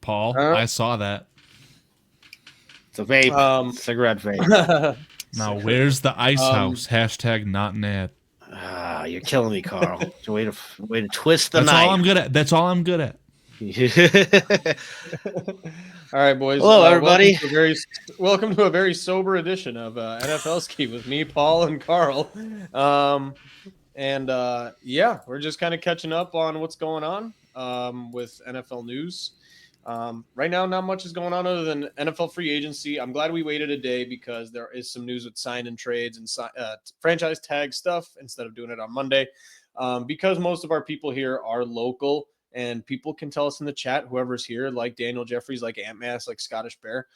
Paul. I saw that. It's a vape, cigarette vape. Now, where's the ice house? Hashtag not an ad. You're killing me, Carl. Way to twist the That's knife. all I'm good at. That's all I'm good at. All right, boys. Hello, everybody. Welcome to a very sober edition of NFL Ski with me, Paul, and Carl. Yeah, we're just kind of catching up on what's going on with NFL news. Right now, not much is going on other than NFL free agency. I'm glad we waited a day because there is some news with sign and trades and franchise tag stuff instead of doing it on Monday. Because most of our people here are local and people can tell us in the chat, whoever's here, like Daniel Jeffries, like Ant Mass, like Scottish Bear.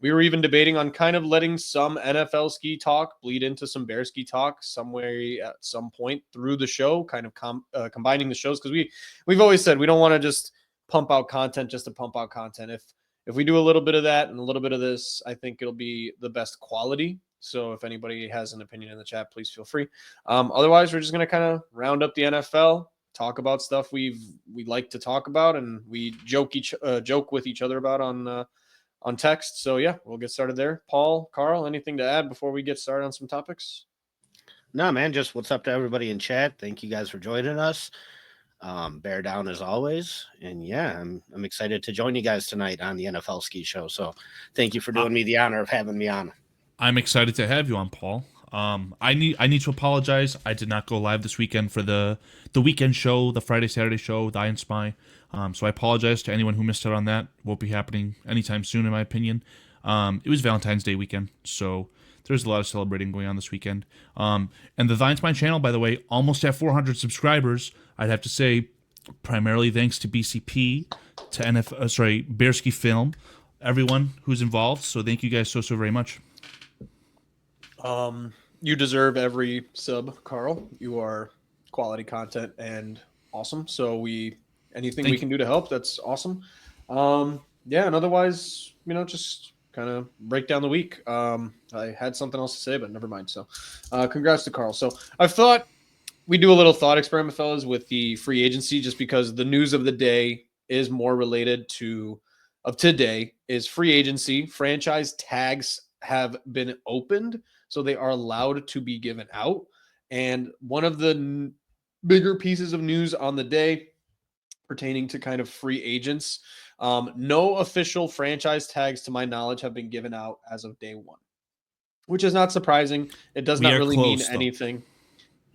We were even debating on kind of letting some NFL ski talk bleed into some bear ski talk somewhere at some point through the show, kind of combining the shows. Because we've always said we don't want to just pump out content just to pump out content. If we do a little bit of that and a little bit of this, I think it'll be the best quality. So if anybody has an opinion in the chat, please feel free. Otherwise, we're just going to kind of round up the NFL, talk about stuff we like to talk about, and we joke with each other about on text. So yeah, we'll get started there. Paul, Carl, anything to add before we get started on some topics? No, man, just what's up to everybody in chat. Thank you guys for joining us. Bear down as always. And yeah, I'm excited to join you guys tonight on the NFL Ski Show. So thank you for doing me the honor of having me on. I'm excited to have you on, Paul. I need to apologize. I did not go live this weekend for the weekend show, the Friday, Saturday show, the Iron Spy. So I apologize to anyone who missed out on that. Won't be happening anytime soon, in my opinion. It was Valentine's Day weekend, so there's a lot of celebrating going on this weekend. And the Iron Spy channel, by the way, almost at 400 subscribers. I'd have to say, primarily thanks to BCP, to BEARSKIFILM, everyone who's involved. So thank you guys so very much. You deserve every sub, Carl. You are quality content and awesome. So anything we can do to help, that's awesome. Yeah, and otherwise, just kind of break down the week. I had something else to say, but never mind. So congrats to Carl. So I thought we do a little thought experiment, fellas, with the free agency, just because the news of the day is more related of today is free agency. Franchise tags have been opened, so they are allowed to be given out. And one of the bigger pieces of news on the day pertaining to kind of free agents, no official franchise tags, to my knowledge, have been given out as of day one, which is not surprising. It does not really mean anything.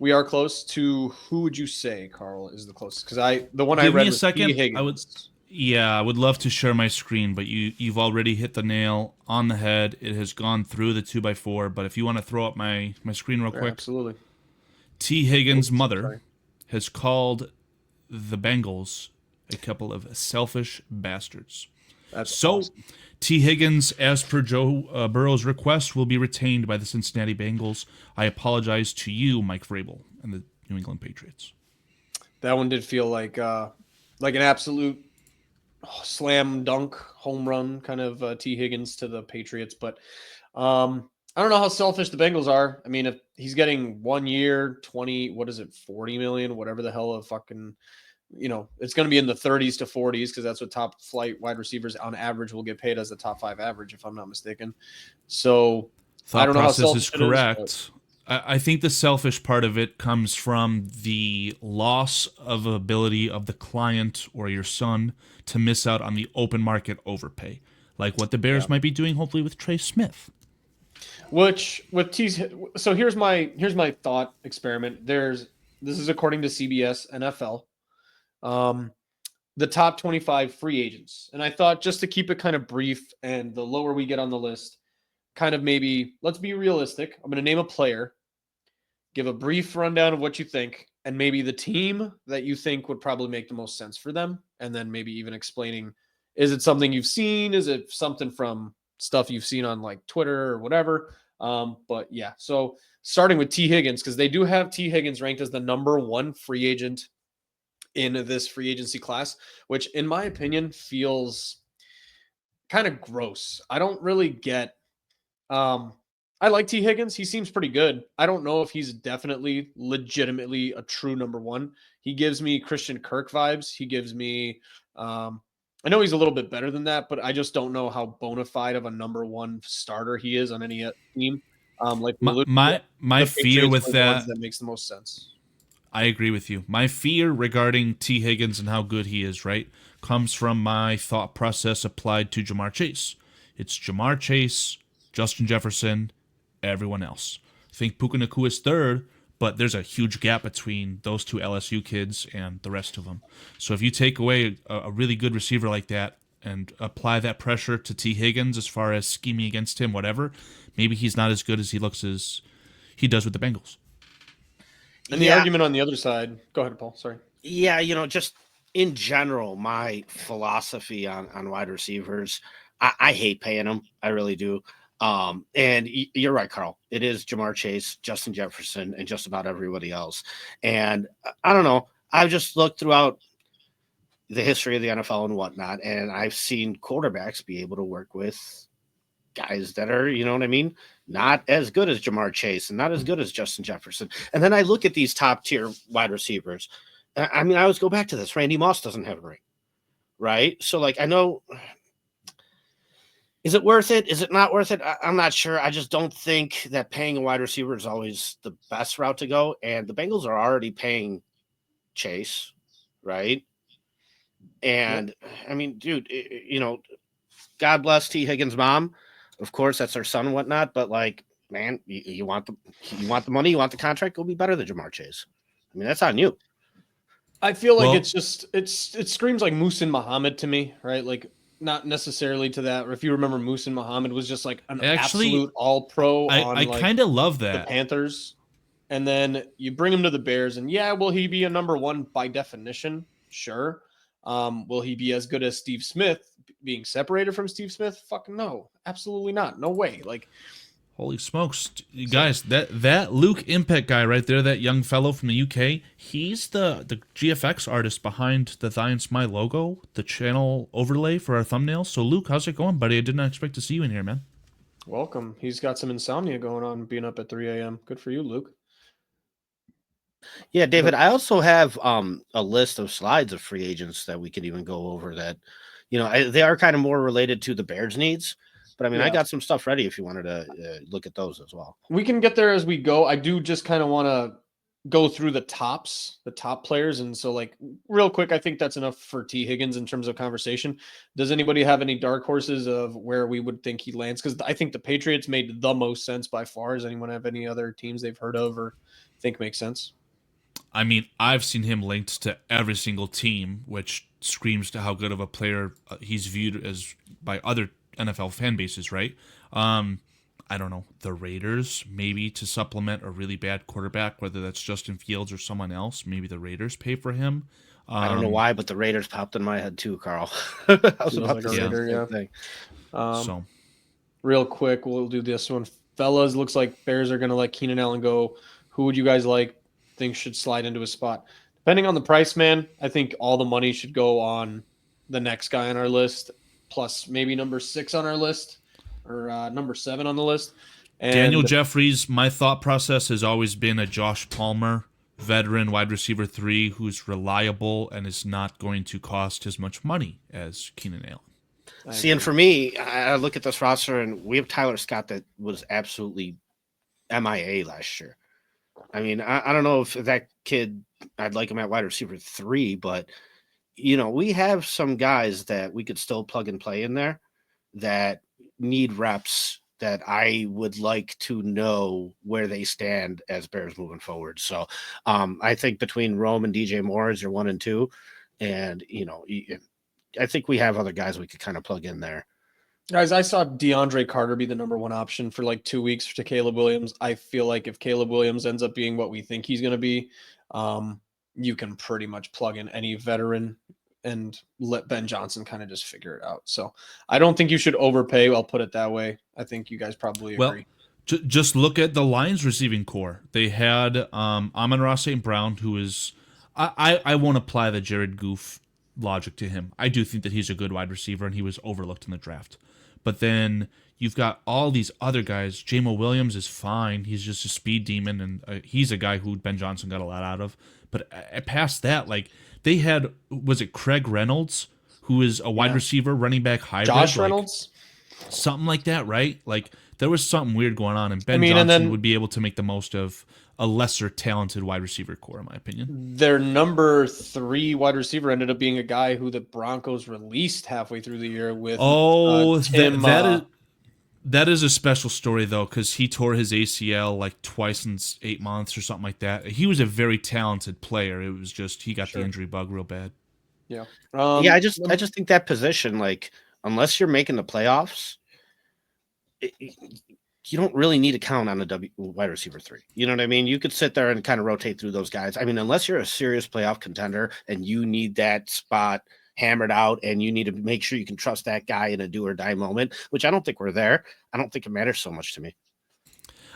We are close to, who would you say, Carl, is the closest? Because the one I read was T. Higgins. I would love to share my screen, but you've already hit the nail on the head. It has gone through the 2x4, but if you want to throw up my screen real quick. Absolutely. T. Higgins' mother has called the Bengals a couple of selfish bastards. That's awesome. T. Higgins, as per Joe Burrow's request, will be retained by the Cincinnati Bengals. I apologize to you, Mike Vrabel, and the New England Patriots. That one did feel like an absolute slam dunk home run kind of T. Higgins to the Patriots. But I don't know how selfish the Bengals are. I mean, if he's getting 1 year, 40 million, whatever the hell of fucking, it's going to be in the 30s to 40s because that's what top flight wide receivers on average will get paid as the top 5 average, if I'm not mistaken. So I don't know how selfish is correct. I think the selfish part of it comes from the loss of ability of the client or your son to miss out on the open market overpay, like what the Bears might be doing, hopefully, with Trey Smith. So here's my thought experiment. This is according to CBS NFL. The top 25 free agents. And I thought, just to keep it kind of brief, and the lower we get on the list, kind of maybe, let's be realistic. I'm going to name a player, give a brief rundown of what you think, and maybe the team that you think would probably make the most sense for them. And then maybe even explaining, is it something you've seen? Is it something from stuff you've seen on like Twitter or whatever? But yeah, so starting with T. Higgins, because they do have T. Higgins ranked as the number 1 free agent in this free agency class, which in my opinion feels kind of gross. I don't really get, I like T. Higgins. He seems pretty good. I don't know if he's definitely legitimately a true number 1. He gives me Christian Kirk vibes. He gives me I know he's a little bit better than that, but I just don't know how bona fide of a number one starter he is on any team. Like we My alluded to, my the fear Patriots with were the ones that, that makes the most sense. I agree with you. My fear regarding T. Higgins and how good he is, right, comes from my thought process applied to Jamar Chase. It's Jamar Chase, Justin Jefferson, everyone else. I think Puka Nacua is third, but there's a huge gap between those two LSU kids and the rest of them. So if you take away a really good receiver like that and apply that pressure to T. Higgins as far as scheming against him, whatever, maybe he's not as good as he looks as he does with the Bengals. And the Yeah, argument on the other side, go ahead, Paul. Sorry. yeah, just in general, my philosophy on wide receivers, I hate paying them. I really do. And you're right, Carl. It is Jamar Chase, Justin Jefferson, and just about everybody else. And I don't know. I've just looked throughout the history of the NFL and whatnot, and I've seen quarterbacks be able to work with guys that are, you know what I mean, not as good as Jamar Chase and not as good as Justin Jefferson. And then I look at these top tier wide receivers. I mean, I always go back to this. Randy Moss doesn't have a ring, right? So, like, I know, is it worth it? Is it not worth it? I'm not sure. I just don't think that paying a wide receiver is always the best route to go. And the Bengals are already paying Chase, right? And I mean, dude, God bless T. Higgins' mom. Of course, that's her son and whatnot. But like, man, you want the money, you want the contract. Go be better than Jamar Chase. I mean, that's on you. I feel like Well- it screams like Musin Muhammad to me, right? Like not necessarily to that. Or if you remember, Musin Muhammad was just like an Actually, absolute all pro on I like kind of love the that. Panthers. And then you bring him to the Bears, and yeah, will he be a number one by definition? Sure. Will he be as good as Steve Smith, being separated from Steve Smith? Fuck no, absolutely not. No way. Like, Holy smokes, you guys! That Luke Impact guy right there, that young fellow from the UK, he's the GFX artist behind the Thy and Smile logo, the channel overlay for our thumbnails. So Luke, how's it going, buddy? I did not expect to see you in here, man. welcome. He's got some insomnia going on, being up at 3 a.m. Good for you, Luke. Yeah, David. I also have a list of slides of free agents that we could even go over. That, they are kind of more related to the Bears' needs. But I mean, I Yeah. got some stuff ready if you wanted to look at those as well. We can get there as we go. I do just kind of want to go through the top players. And so, like, real quick, I think that's enough for T. Higgins in terms of conversation. Does anybody have any dark horses of where we would think he lands? Because I think the Patriots made the most sense by far. Does anyone have any other teams they've heard of or think make sense? I mean, I've seen him linked to every single team, which screams to how good of a player he's viewed as by other NFL fan bases, right? I don't know, the Raiders, maybe to supplement a really bad quarterback, whether that's Justin Fields or someone else. Maybe the Raiders pay for him. I don't know why, but the Raiders popped in my head too, Carl. I was about to say the same thing. So Real quick, we'll do this one. Fellas, looks like Bears are going to let Keenan Allen go. Who would you guys think should slide into a spot? Depending on the price, man, I think all the money should go on the next guy on our list, plus maybe number 6 on our list or number 7 on the list. And Daniel Jeffries, my thought process has always been a Josh Palmer, veteran wide receiver 3, who's reliable and is not going to cost as much money as Keenan Allen. See, and for me, I look at this roster, and we have Tyler Scott that was absolutely MIA last year. I mean, I don't know if that kid, I'd like him at wide receiver 3, but, we have some guys that we could still plug and play in there that need reps that I would like to know where they stand as Bears moving forward. So I think between Rome and DJ Moore is your 1 and 2. And, I think we have other guys we could kind of plug in there. Guys, I saw DeAndre Carter be the number 1 option for like 2 weeks to Caleb Williams. I feel like if Caleb Williams ends up being what we think he's going to be, you can pretty much plug in any veteran and let Ben Johnson kind of just figure it out. So I don't think you should overpay. I'll put it that way. I think you guys probably agree. Well, just look at the Lions receiving core. They had Amon-Ra St. Brown, who is I won't apply the Jared Goff logic to him. I do think that he's a good wide receiver and he was overlooked in the draft. But then you've got all these other guys. Jamo Williams is fine. He's just a speed demon, and he's a guy who Ben Johnson got a lot out of. But past that, like, they had, was it Craig Reynolds, who is a wide Yeah. receiver, running back hybrid. Josh like, Reynolds. something like that, right? Like there was something weird going on, and Ben and Johnson then would be able to make the most of a lesser talented wide receiver core, in my opinion. their number 3 wide receiver ended up being a guy who the Broncos released halfway through the year with Tim. That is a special story though, because he tore his ACL like twice in 8 months or something like that. He was a very talented player. It was just he got the injury bug real bad. Yeah. I just think that position, like, unless you're making the playoffs, you don't really need to count on a wide receiver 3. You know what I mean? You could sit there and kind of rotate through those guys. I mean, unless you're a serious playoff contender and you need that spot hammered out and you need to make sure you can trust that guy in a do or die moment, which I don't think we're there. I don't think it matters so much to me.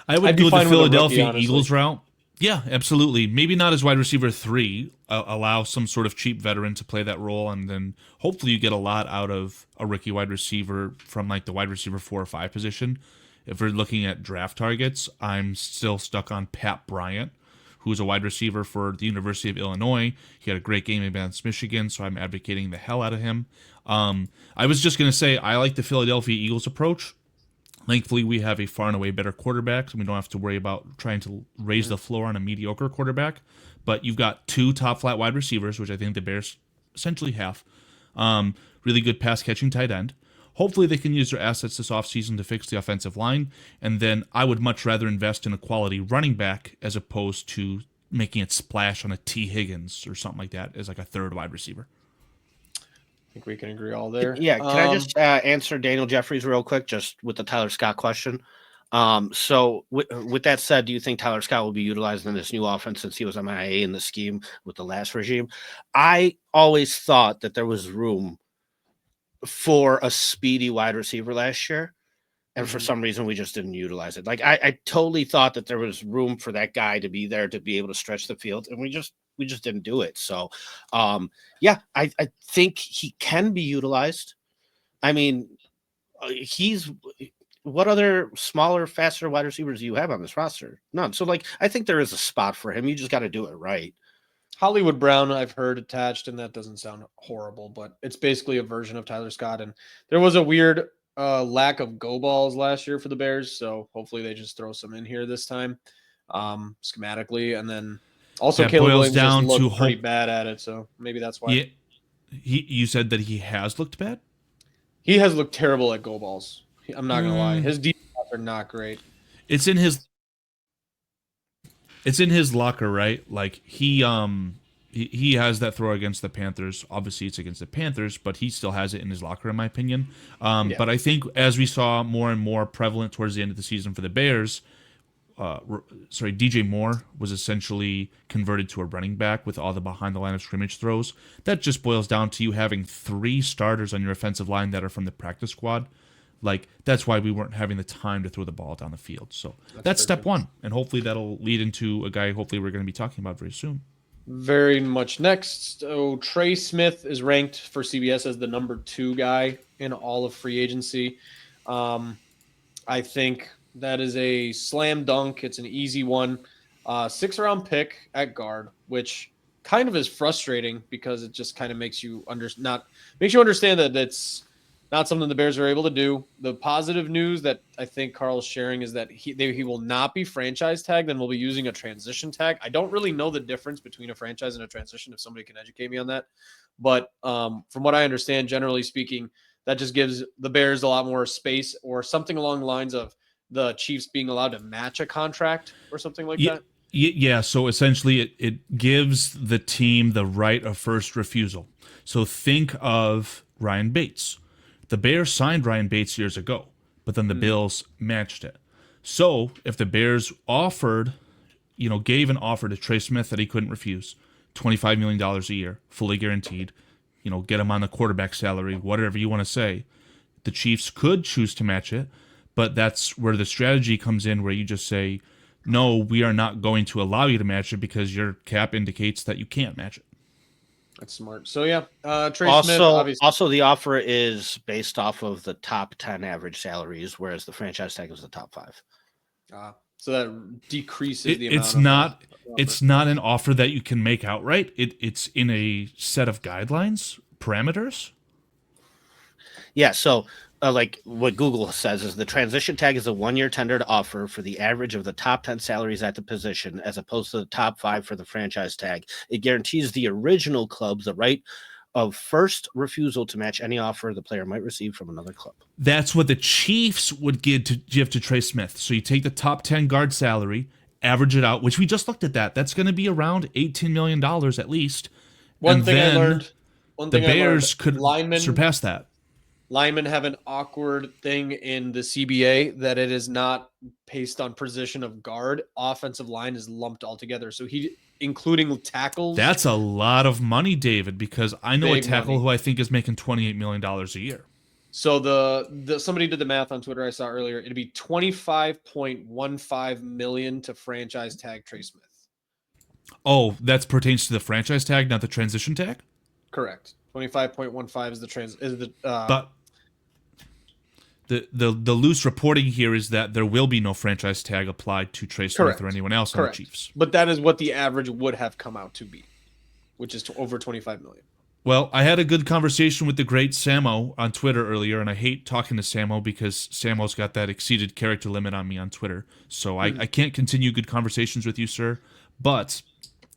I would I'd be go the fine with a rookie, Philadelphia honestly. Eagles route. Yeah, absolutely. Maybe not as wide receiver 3. Allow some sort of cheap veteran to play that role, and then hopefully you get a lot out of a rookie wide receiver from like the wide receiver 4 or 5 position. If we're looking at draft targets, I'm still stuck on Pat Bryant, who's a wide receiver for the University of Illinois. He had a great game against Michigan, so I'm advocating the hell out of him. I was just going to say, I like the Philadelphia Eagles approach. Thankfully, we have a far and away better quarterback, so we don't have to worry about trying to raise the floor on a mediocre quarterback. But you've got 2 top flat wide receivers, which I think the Bears essentially have. Really good pass catching tight end. Hopefully they can use their assets this offseason to fix the offensive line. And then I would much rather invest in a quality running back as opposed to making it splash on a T. Higgins or something like that as like a 3rd wide receiver. I think we can agree all there. Yeah, can I just answer Daniel Jeffries real quick, just with the Tyler Scott question? So with that said, do you think Tyler Scott will be utilized in this new offense since he was MIA in the scheme with the last regime? I always thought that there was room for a speedy wide receiver last year, and for some reason we just didn't utilize it. Like I totally thought that there was room for that guy to be there to be able to stretch the field, and we just didn't do it. So I think he can be utilized. I mean, what other smaller, faster wide receivers do you have on this roster? None. So like I think there is a spot for him. You just got to do it right. Hollywood Brown, I've heard attached, and that doesn't sound horrible, but it's basically a version of Tyler Scott. And there was a weird lack of go balls last year for the Bears, so hopefully they just throw some in here this time, schematically. And then also That Caleb boils Williams down just to looked pretty bad at it, so maybe that's why. Yeah, you said that he has looked bad? He has looked terrible at go balls. I'm not gonna lie, his deep balls are not great. It's in his locker, right? Like he has that throw against the Panthers. Obviously, it's against the Panthers, but he still has it in his locker, in my opinion. But I think as we saw more and more prevalent towards the end of the season for the Bears, DJ Moore was essentially converted to a running back with all the behind the line of scrimmage throws. That just boils down to you having 3 starters on your offensive line that are from the practice squad. Like, that's why we weren't having the time to throw the ball down the field. So that's step 1. And hopefully that'll lead into a guy hopefully we're going to be talking about very soon. Very much next. So Trey Smith is ranked for CBS as the number 2 guy in all of free agency. I think that is a slam dunk. It's an easy one. 6th-round pick at guard, which kind of is frustrating because it just kind of makes you understand that that's not something the Bears are able to do. The positive news that I think Carl's sharing is that he will not be franchise tagged and will be using a transition tag. I don't really know the difference between a franchise and a transition, if somebody can educate me on that. But from what I understand, generally speaking, that just gives the Bears a lot more space, or something along the lines of the Chiefs being allowed to match a contract or something like that. Yeah, so essentially it gives the team the right of first refusal. So think of Ryan Bates. The Bears signed Ryan Bates years ago, but then the Bills matched it. So if the Bears gave an offer to Trey Smith that he couldn't refuse, $25 million a year, fully guaranteed, get him on the quarterback salary, whatever you want to say, the Chiefs could choose to match it, but that's where the strategy comes in, where you just say, no, we are not going to allow you to match it because your cap indicates that you can't match it. That's smart. So yeah, Trey Smith. Obviously. Also, the offer is based off of the top 10 average salaries, whereas the franchise tag was the top 5. So that decreases the amount. It's not an offer that you can make outright. It's in a set of guidelines, parameters. Yeah, so like what Google says is the transition tag is a 1-year tendered offer for the average of the top 10 salaries at the position, as opposed to the top 5 for the franchise tag. It guarantees the original club the right of first refusal to match any offer the player might receive from another club. That's what the Chiefs would give to Trey Smith. So you take the top 10 guard salary, average it out, which we just looked at that. That's going to be around $18 million at least. One And thing I then learned. the Bears could surpass that. Linemen have an awkward thing in the CBA that it is not based on position of guard. Offensive line is lumped all together. So including tackles. That's a lot of money, David, because I know a Big tackle money. who I think is making $28 million a year. So the somebody did the math on Twitter I saw earlier. It'd be $25.15 million to franchise tag Trey Smith. Oh, that pertains to the franchise tag, not the transition tag? Correct. 25.15 is the But the loose reporting here is that there will be no franchise tag applied to Trey Smith Correct. or anyone else on the Chiefs. But that is what the average would have come out to be, which is over 25 million. Well, I had a good conversation with the great Samo on Twitter earlier, and I hate talking to Samo because Samo's got that exceeded character limit on me on Twitter. So I can't continue good conversations with you, sir. But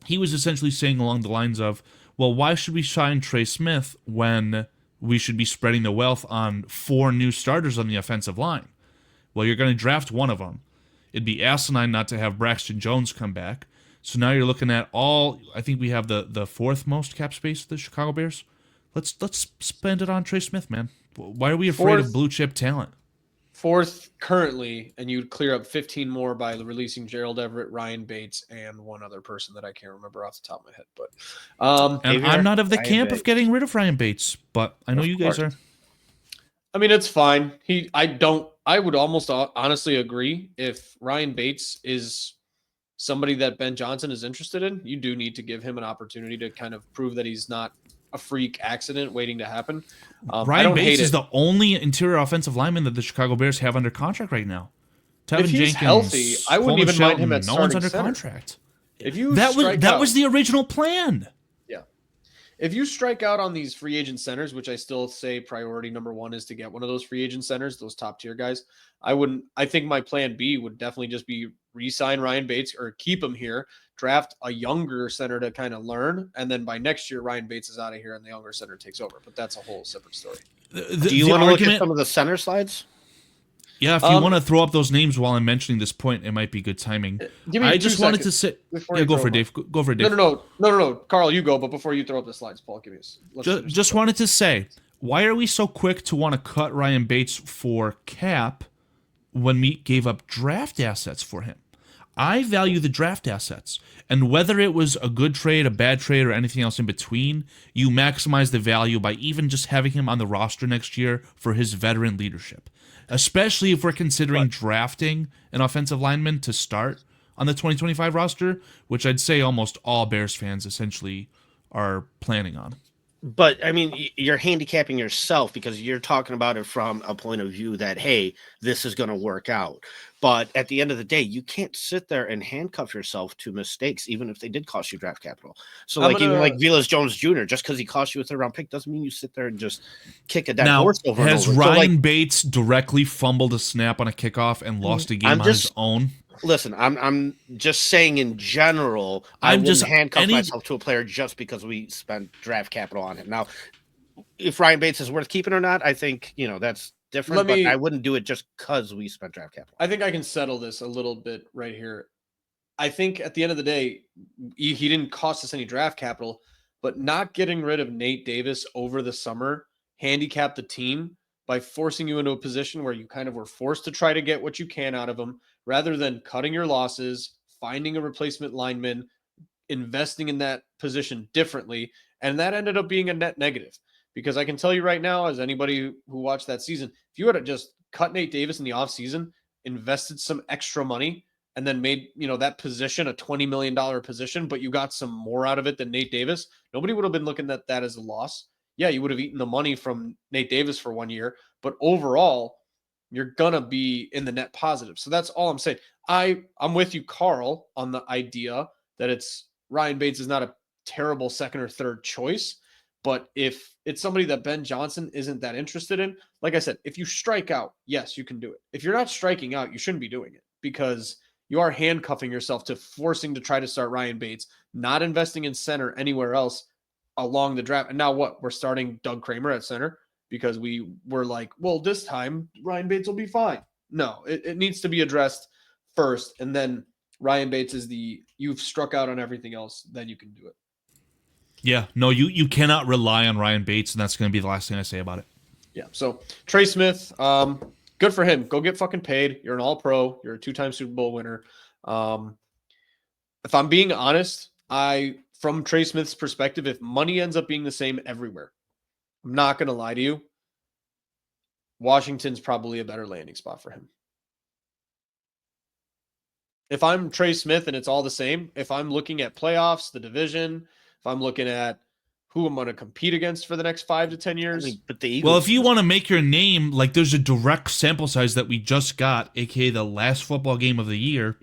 he was essentially saying along the lines of, well, why should we sign Trey Smith when we should be spreading the wealth on 4 new starters on the offensive line? Well, you're going to draft one of them. It'd be asinine not to have Braxton Jones come back. So now you're looking at I think we have the 4th most cap space, the Chicago Bears. Let's spend it on Trey Smith, man. Why are we afraid of blue chip talent? 4th currently, and you'd clear up 15 more by releasing Gerald Everett, Ryan Bates, and one other person that I can't remember off the top of my head. But and I'm not of the Ryan camp Bates. of getting rid of Ryan Bates, but I know you guys are. I mean, it's fine. I would almost honestly agree if Ryan Bates is somebody that Ben Johnson is interested in, you do need to give him an opportunity to kind of prove that he's not a freak accident waiting to happen. Ryan Bates is the only interior offensive lineman that the Chicago Bears have under contract right now. Tevin If he's Jenkins, healthy, I wouldn't Coleman even mind him Shelton, at no one's starting under center. contract. If you That was the original plan. If you strike out on these free agent centers, which I still say priority number 1 is to get one of those free agent centers, those top tier guys, I think my plan B would definitely just be re-sign Ryan Bates or keep him here, draft a younger center to kind of learn. And then by next year, Ryan Bates is out of here and the younger center takes over. But that's a whole separate story. Do you want to look at some of the center slides? Yeah, if you want to throw up those names while I'm mentioning this point, it might be good timing. I just wanted to say, go for it, Dave. Go for it, Dave. No. Carl, you go. But before you throw up the slides, Paul, give me just wanted to say, why are we so quick to want to cut Ryan Bates for cap when we gave up draft assets for him? I value the draft assets, and whether it was a good trade, a bad trade, or anything else in between, you maximize the value by even just having him on the roster next year for his veteran leadership. Especially if we're considering drafting an offensive lineman to start on the 2025 roster, which I'd say almost all Bears fans essentially are planning on. But I mean, you're handicapping yourself because you're talking about it from a point of view that, hey, this is going to work out. But at the end of the day, you can't sit there and handcuff yourself to mistakes, even if they did cost you draft capital. So even like Velus Jones Jr., just because he cost you a 3rd round pick doesn't mean you sit there and just kick a dead horse over has and over. Ryan Bates directly fumbled a snap on a kickoff and lost a game on his own? Listen, I'm just saying in general, I wouldn't handcuff myself to a player just because we spent draft capital on him. Now, if Ryan Bates is worth keeping or not, I think, that's different, but I wouldn't do it just because we spent draft capital. I think I can settle this a little bit right here. I think at the end of the day, he didn't cost us any draft capital, but not getting rid of Nate Davis over the summer handicapped the team by forcing you into a position where you kind of were forced to try to get what you can out of him rather than cutting your losses, finding a replacement lineman, investing in that position differently. And that ended up being a net negative because I can tell you right now, as anybody who watched that season, if you had to just cut Nate Davis in the offseason, invested some extra money, and then made, that position a $20 million position, but you got some more out of it than Nate Davis, nobody would have been looking at that as a loss. Yeah, you would have eaten the money from Nate Davis for 1 year, but overall, you're going to be in the net positive. So that's all I'm saying. I'm with you, Carl, on the idea that Ryan Bates is not a terrible 2nd or 3rd choice, But if it's somebody that Ben Johnson isn't that interested in, like I said, if you strike out, yes, you can do it. If you're not striking out, you shouldn't be doing it because you are handcuffing yourself to forcing to try to start Ryan Bates, not investing in center anywhere else along the draft. And now what? We're starting Doug Kramer at center because we were like, well, this time Ryan Bates will be fine. No, it needs to be addressed first. And then Ryan Bates is you've struck out on everything else, then you can do it. Yeah, no, you cannot rely on Ryan Bates, and that's going to be the last thing I say about it. Yeah, so Trey Smith, good for him. Go get fucking paid. You're an all-pro. You're a 2-time Super Bowl winner. If I'm being honest, from Trey Smith's perspective, if money ends up being the same everywhere, I'm not going to lie to you, Washington's probably a better landing spot for him. If I'm Trey Smith and it's all the same, if I'm looking at playoffs, the division, if I'm looking at who I'm going to compete against for the next 5 to 10 years. But the Eagles, well, if you want to make your name, like there's a direct sample size that we just got, aka the last football game of the year,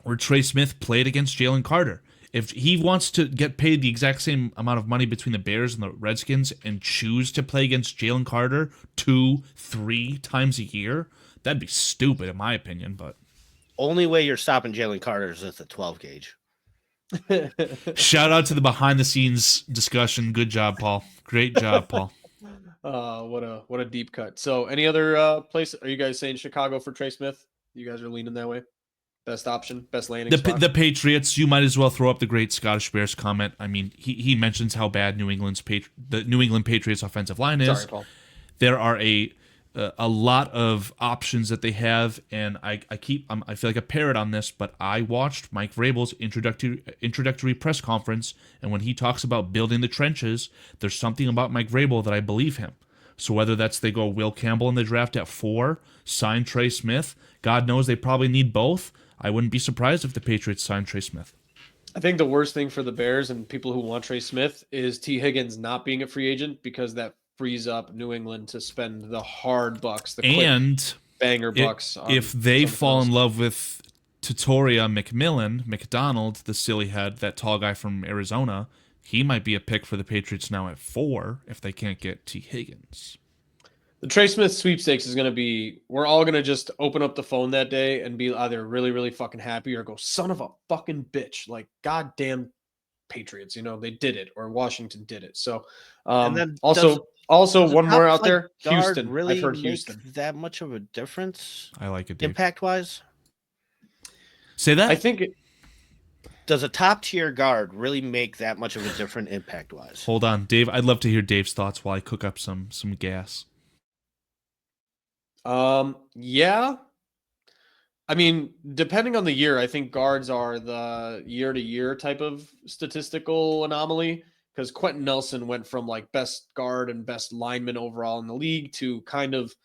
where Trey Smith played against Jalen Carter. If he wants to get paid the exact same amount of money between the Bears and the Redskins and choose to play against Jalen Carter 2-3 times a year, that'd be stupid in my opinion. But only way you're stopping Jalen Carter is with the 12 gauge. Shout out to the behind the scenes discussion. Good job, Paul. Great job, Paul. What a deep cut. So any other place? Are you guys saying Chicago for Trey Smith? You guys are leaning that way? Best option, best landing spot? The Patriots, you might as well throw up the great Scottish Bears comment. I mean, he mentions how bad the New England Patriots offensive line is. Sorry, Paul. There are a lot of options that they have, and I feel like a parrot on this, but I watched Mike Vrabel's introductory press conference, and when he talks about building the trenches, there's something about Mike Vrabel that I believe him. So whether that's they go Will Campbell in the draft at 4, sign Trey Smith, God knows they probably need both. I wouldn't be surprised if the Patriots signed Trey Smith. I think the worst thing for the Bears and people who want Trey Smith is T. Higgins not being a free agent because that frees up New England to spend the hard bucks, the quick banger bucks. If they fall in love with Tutoria McDonald, the silly head, that tall guy from Arizona, he might be a pick for the Patriots now at 4 if they can't get T. Higgins. The Trey Smith sweepstakes is going to be, we're all going to just open up the phone that day and be either really, really fucking happy or go, son of a fucking bitch. Like, goddamn Patriots, they did it, or Washington did it. So, and then also one more out there, Houston. Really, I've heard Houston. That much of a difference? I like it, impact-wise? Say that? I think does a top-tier guard really make that much of a difference impact-wise? Hold on, Dave. I'd love to hear Dave's thoughts while I cook up some gas. Yeah. I mean, depending on the year, I think guards are the year-to-year type of statistical anomaly because Quentin Nelson went from like best guard and best lineman overall in the league to kind of,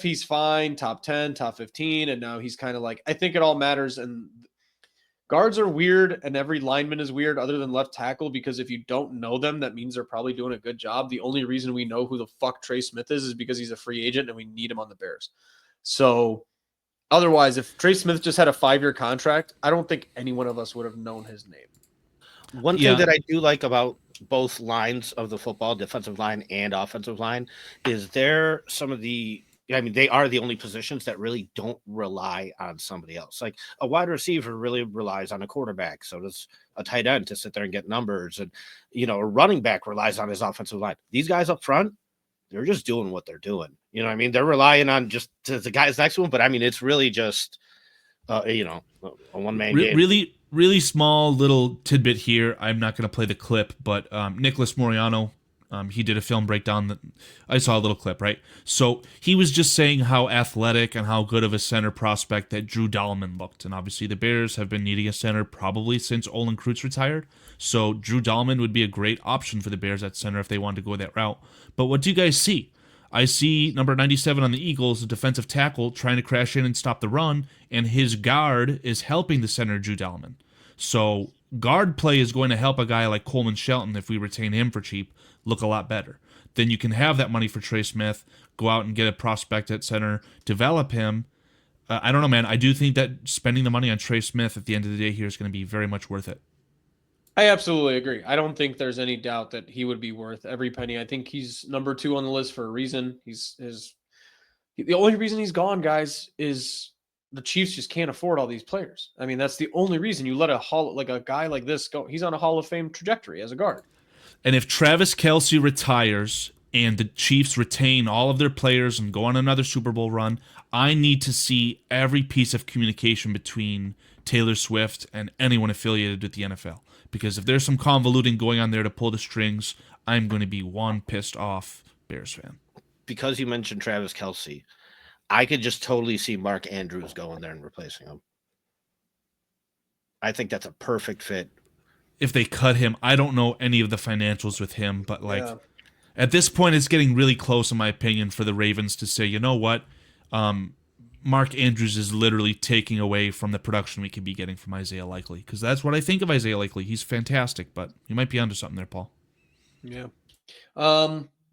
he's fine, top 10, top 15, and now he's kind of like, I think it all matters, and guards are weird, and every lineman is weird other than left tackle because if you don't know them, that means they're probably doing a good job. The only reason we know who the fuck Trey Smith is because he's a free agent and we need him on the Bears. So otherwise, if Trey Smith just had a 5-year contract, I don't think any one of us would have known his name. One thing that I do like about both lines of the football, defensive line and offensive line, is they are the only positions that really don't rely on somebody else. Like a wide receiver really relies on a quarterback. So does a tight end to sit there and get numbers. And, a running back relies on his offensive line. These guys up front, they're just doing what they're doing. You know what I mean? They're relying on just the guys next to them. But, I mean, it's really just, a one-man game. Really small little tidbit here. I'm not going to play the clip, but Nicholas Moriano, he did a film breakdown that I saw a little clip, right? So he was just saying how athletic and how good of a center prospect that Drew Dahlman looked. And obviously the Bears have been needing a center probably since Olin Kreutz retired. So Drew Dahlman would be a great option for the Bears at center if they wanted to go that route. But what do you guys see? I see number 97 on the Eagles, a defensive tackle, trying to crash in and stop the run, and his guard is helping the center, Drew Dahlman. So guard play is going to help a guy like Coleman Shelton, if we retain him for cheap, look a lot better. Then you can have that money for Trey Smith, go out and get a prospect at center, develop him. I don't know, man. I do think that spending the money on Trey Smith at the end of the day here is going to be very much worth it. I absolutely agree. I don't think there's any doubt that he would be worth every penny. I think he's number 2 on the list for a reason. The only reason he's gone, guys, is the Chiefs just can't afford all these players. I mean, that's the only reason you let a guy like this go. He's on a Hall of Fame trajectory as a guard. And if Travis Kelce retires and the Chiefs retain all of their players and go on another Super Bowl run, I need to see every piece of communication between Taylor Swift and anyone affiliated with the NFL. Because if there's some convoluting going on there to pull the strings, I'm going to be one pissed off Bears fan. Because you mentioned Travis Kelce, I could just totally see Mark Andrews going there and replacing him. I think that's a perfect fit. If they cut him, I don't know any of the financials with him, but like Yeah. at this point, it's getting really close, in my opinion, for the Ravens to say, you know what, Mark Andrews is literally taking away from the production we could be getting from Isaiah Likely, because that's what I think of Isaiah Likely. He's fantastic, but you might be onto something there, Paul. Yeah.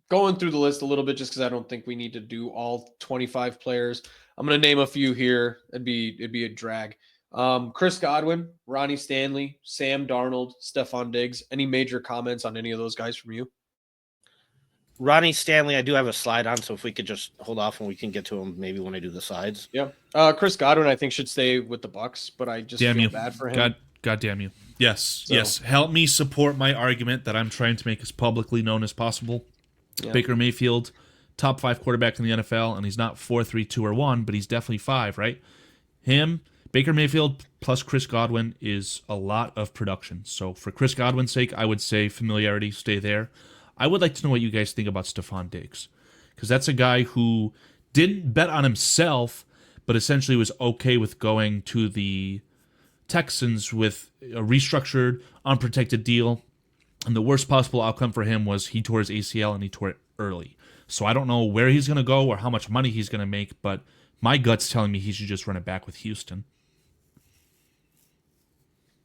Going through the list a little bit, just because I don't think we need to do all 25 players. I'm going to name a few here. It'd be a drag. Chris Godwin, Ronnie Stanley, Sam Darnold, Stephon Diggs. Any major comments on any of those guys from you? Ronnie Stanley, I do have a slide on, so if we could just hold off and we can get to him maybe when I do the sides. Yeah. Chris Godwin, I think, should stay with the Bucks, but I just feel bad for him. God damn you. Yes, yes. Help me support my argument that I'm trying to make as publicly known as possible. Yeah. Baker Mayfield, top 5 quarterback in the NFL, and he's not 4, 3, 2, or 1, but he's definitely 5, right? Him, Baker Mayfield plus Chris Godwin is a lot of production. So for Chris Godwin's sake, I would say familiarity, stay there. I would like to know what you guys think about Stephon Diggs, because that's a guy who didn't bet on himself, but essentially was okay with going to the Texans with a restructured, unprotected deal. And the worst possible outcome for him was he tore his ACL and he tore it early. So I don't know where he's going to go or how much money he's going to make, but my gut's telling me he should just run it back with Houston.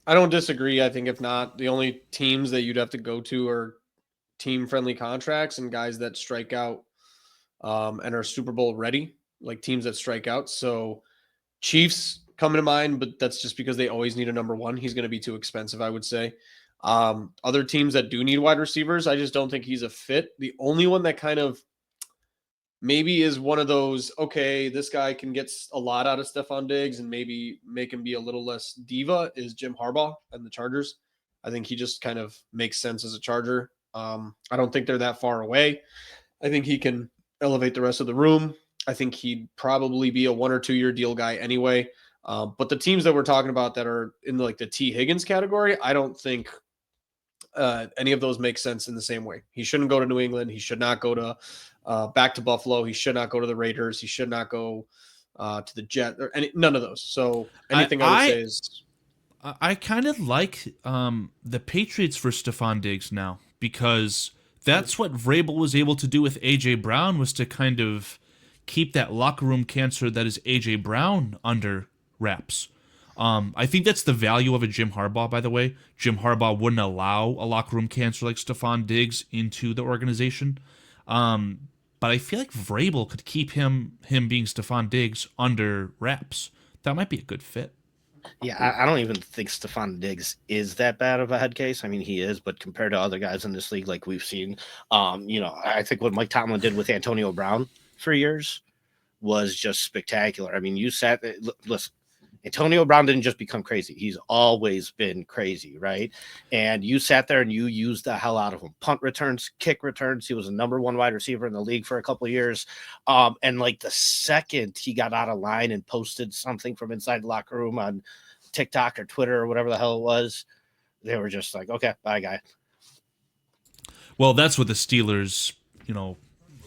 I don't disagree. I think if not, the only teams that you'd have to go to are team-friendly contracts and guys that strike out and are Super Bowl ready, like teams that strike out. So Chiefs coming to mind, but that's just because they always need a number 1. He's going to be too expensive, I would say. Other teams that do need wide receivers, I just don't think he's a fit. The only one that kind of maybe is one of those, okay, this guy can get a lot out of Stephon Diggs and maybe make him be a little less diva, is Jim Harbaugh and the Chargers. I think he just kind of makes sense as a Charger. I don't think they're that far away. I think he can elevate the rest of the room. I think he'd probably be a 1 or 2 year deal guy anyway. But the teams that we're talking about that are in like the T. Higgins category, I don't think any of those make sense in the same way. He shouldn't go to New England. He should not go to back to Buffalo. He should not go to the Raiders. He should not go to the Jets or none of those. So anything I would say is I kind of like the Patriots for Stephon Diggs now, because that's what Vrabel was able to do with A.J. Brown, was to kind of keep that locker room cancer that is A.J. Brown under wraps. I think that's the value of a Jim Harbaugh, by the way. Jim Harbaugh wouldn't allow a locker room cancer like Stephon Diggs into the organization. But I feel like Vrabel could keep him being Stephon Diggs under wraps. That might be a good fit. Yeah, I don't even think Stephon Diggs is that bad of a head case. I mean, he is, but compared to other guys in this league, like we've seen, I think what Mike Tomlin did with Antonio Brown for years was just spectacular. I mean, listen, Antonio Brown didn't just become crazy. He's always been crazy, right? And you sat there and you used the hell out of him. Punt returns, kick returns. He was a number 1 wide receiver in the league for a couple of years. And like the second he got out of line and posted something from inside the locker room on TikTok or Twitter or whatever the hell it was, they were just like, okay, bye, guy. Well, that's what the Steelers,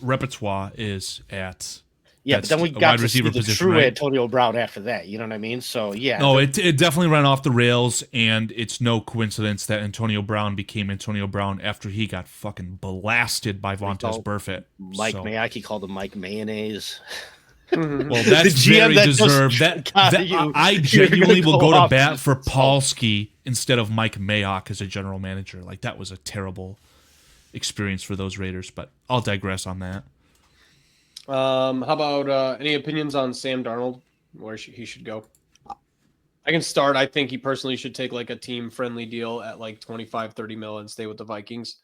repertoire is at. Yeah, but then we got to see the position, true right? Antonio Brown after that. You know what I mean? So, yeah. No, it definitely ran off the rails, and it's no coincidence that Antonio Brown became Antonio Brown after he got fucking blasted by Vontaze Burfict. Mike Mayock, he called him Mike Mayonnaise. Well, that's very deserved. I genuinely will go to bat for Paulski instead of Mike Mayock as a general manager. Like, that was a terrible experience for those Raiders, but I'll digress on that. How about any opinions on Sam Darnold, where he should go? I can start. I think he personally should take like a team friendly deal at like 25-30 mil and stay with the Vikings.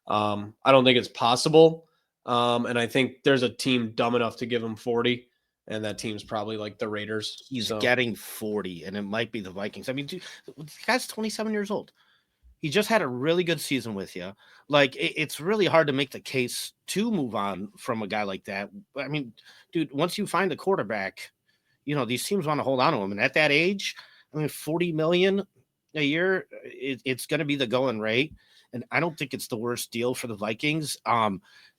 I don't think it's possible. And I think there's a team dumb enough to give him 40, and that team's probably like the Raiders. He's getting 40, and it might be the Vikings. I mean, dude, the guy's 27 years old. He just had a really good season with you. Like, it's really hard to make the case to move on from a guy like that. I mean, dude, once you find a quarterback, these teams want to hold on to him. And at that age, I mean, 40 million a year, it's going to be the going rate. And I don't think it's the worst deal for the Vikings,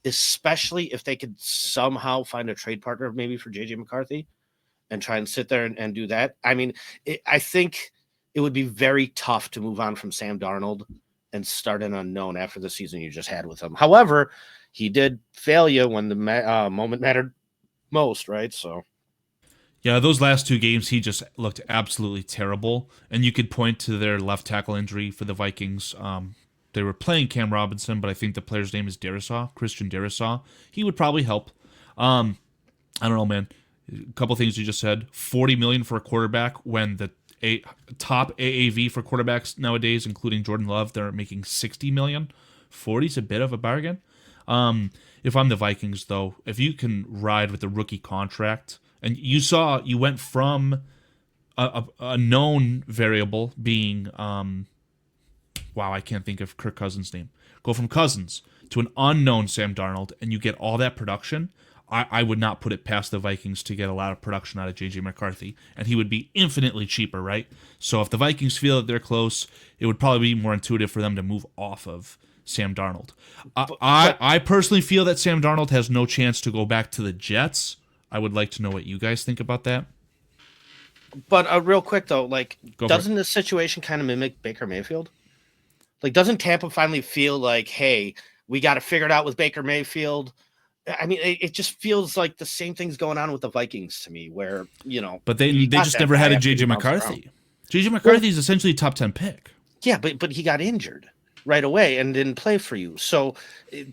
especially if they could somehow find a trade partner maybe for JJ McCarthy and try and sit there and do that. I mean, I think it would be very tough to move on from Sam Darnold and start an unknown after the season you just had with him. However, he did fail you when the moment mattered most, right? So. Yeah, those last 2 games, he just looked absolutely terrible. And you could point to their left tackle injury for the Vikings. They were playing Cam Robinson, but I think the player's name is Christian Darisaw. He would probably help. I don't know, man. A couple things you just said. $40 million for a quarterback when the top AAV for quarterbacks nowadays, including Jordan Love, they're making $60 million. 40 is a bit of a bargain. If I'm the Vikings, though, if you can ride with the rookie contract, and you went from a known variable being, wow, I can't think of Kirk Cousins' name. Go from Cousins to an unknown Sam Darnold, and you get all that production. I would not put it past the Vikings to get a lot of production out of JJ McCarthy, and he would be infinitely cheaper, right? So if the Vikings feel that they're close, it would probably be more intuitive for them to move off of Sam Darnold. I personally feel that Sam Darnold has no chance to go back to the Jets. I would like to know what you guys think about that. But real quick, though, like, doesn't this situation kind of mimic Baker Mayfield? Like, doesn't Tampa finally feel like, hey, we got to figure it out with Baker Mayfield? I mean, it just feels like the same thing's going on with the Vikings to me, where, But they just never had a JJ McCarthy. JJ McCarthy is essentially a top 10 pick. Yeah, but he got injured right away and didn't play for you. So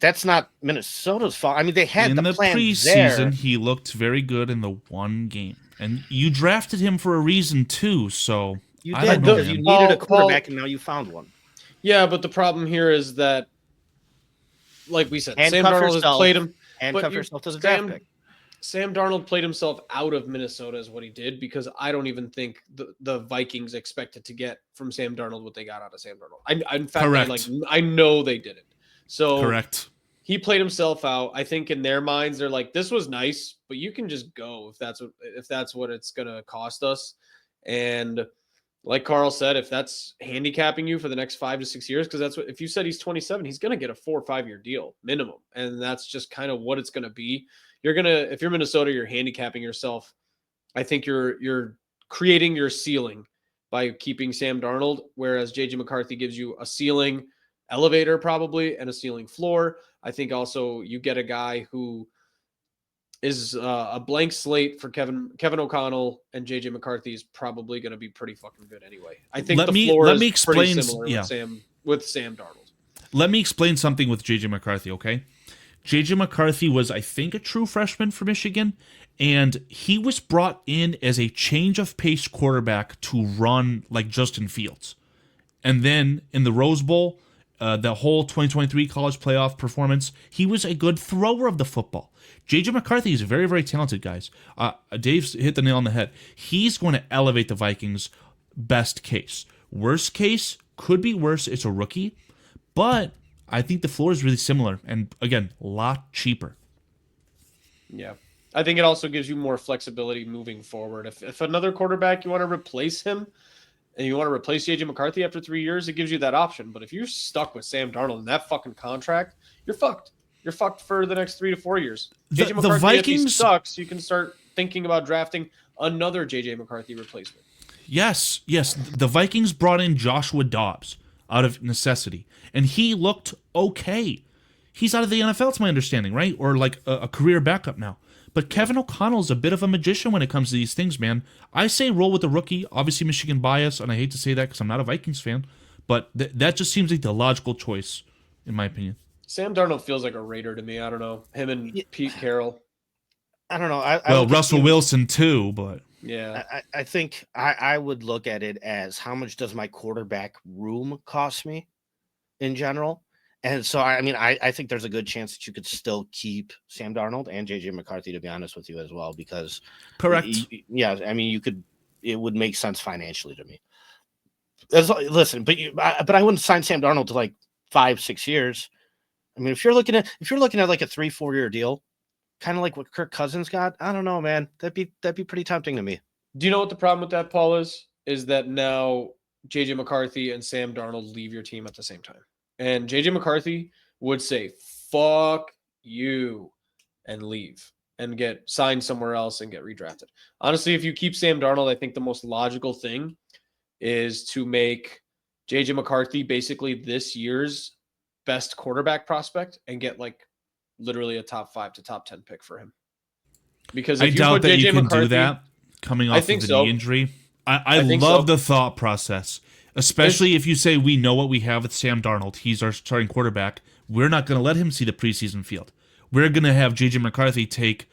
that's not Minnesota's fault. I mean, they had in the plan preseason, there. He looked very good in the one game. And you drafted him for a reason, too, so You I did, don't know, because man. you needed a quarterback, and now you found one. Yeah, but the problem here is that, like we said, Sam Handcuff Darnold has yourself. played him. Handcuff yourself as a draft pick. Sam Darnold played himself out of Minnesota is what he did, because I don't even think the Vikings expected to get from Sam Darnold what they got out of Sam Darnold. In fact, I know they didn't. So Correct. He played himself out. I think in their minds, they're like, this was nice, but you can just go if that's what it's going to cost us. And like Carl said, if that's handicapping you for the next 5 to 6 years, because that's what, if you said he's 27, he's going to get a 4 or 5 year deal minimum. And that's just kind of what it's going to be. If you're Minnesota, you're handicapping yourself. I think you're creating your ceiling by keeping Sam Darnold, whereas JJ McCarthy gives you a ceiling elevator probably and a ceiling floor. I think also you get a guy who is a blank slate for Kevin O'Connell, and JJ McCarthy is probably going to be pretty fucking good anyway. I think Let me explain, with Sam Darnold. Let me explain something with JJ McCarthy, okay? JJ McCarthy was, I think, a true freshman for Michigan, and he was brought in as a change of pace quarterback to run like Justin Fields. And then in the Rose Bowl, the whole 2023 college playoff performance, he was a good thrower of the football. JJ McCarthy is very, very talented, guys. Dave's hit the nail on the head. He's going to elevate the Vikings' best case. Worst case, could be worse. It's a rookie. But I think the floor is really similar. And again, a lot cheaper. Yeah. I think it also gives you more flexibility moving forward. If another quarterback, you want to replace him, and you want to replace JJ McCarthy after 3 years, it gives you that option. But if you're stuck with Sam Darnold in that fucking contract, you're fucked. You're fucked for the next 3 to 4 years. JJ McCarthy, the Vikings, if he sucks, you can start thinking about drafting another JJ McCarthy replacement. Yes. The Vikings brought in Joshua Dobbs out of necessity, and he looked okay. He's out of the NFL, it's my understanding, right? Or like a career backup now. But Kevin O'Connell's a bit of a magician when it comes to these things, man. I say roll with the rookie. Obviously, Michigan bias, and I hate to say that because I'm not a Vikings fan, but that just seems like the logical choice, in my opinion. Sam Darnold feels like a Raider to me. I don't know. Him and Pete Carroll. I don't know. Russell Wilson too, but Yeah. I think I would look at it as how much does my quarterback room cost me in general. And so, I mean, I think there's a good chance that you could still keep Sam Darnold and JJ McCarthy, to be honest with you, as well, because, Correct. yeah, I mean, it would make sense financially to me. Listen, but I wouldn't sign Sam Darnold to like 5-6 years. I mean, if you're looking at like a 3-4 year deal, kind of like what Kirk Cousins got, I don't know, man. That'd be pretty tempting to me. Do you know what the problem with that, Paul, is? Is that now JJ McCarthy and Sam Darnold leave your team at the same time. And JJ McCarthy would say, fuck you, and leave and get signed somewhere else and get redrafted. Honestly, if you keep Sam Darnold, I think the most logical thing is to make JJ McCarthy basically this year's best quarterback prospect and get like literally a top 5 to top 10 pick for him. Because I if you doubt put that you JJ can McCarthy, do that coming I off think of the so. knee injury. I think love so. the thought process, especially if you say we know what we have with Sam Darnold. He's our starting quarterback. We're not going to let him see the preseason field. We're going to have JJ McCarthy take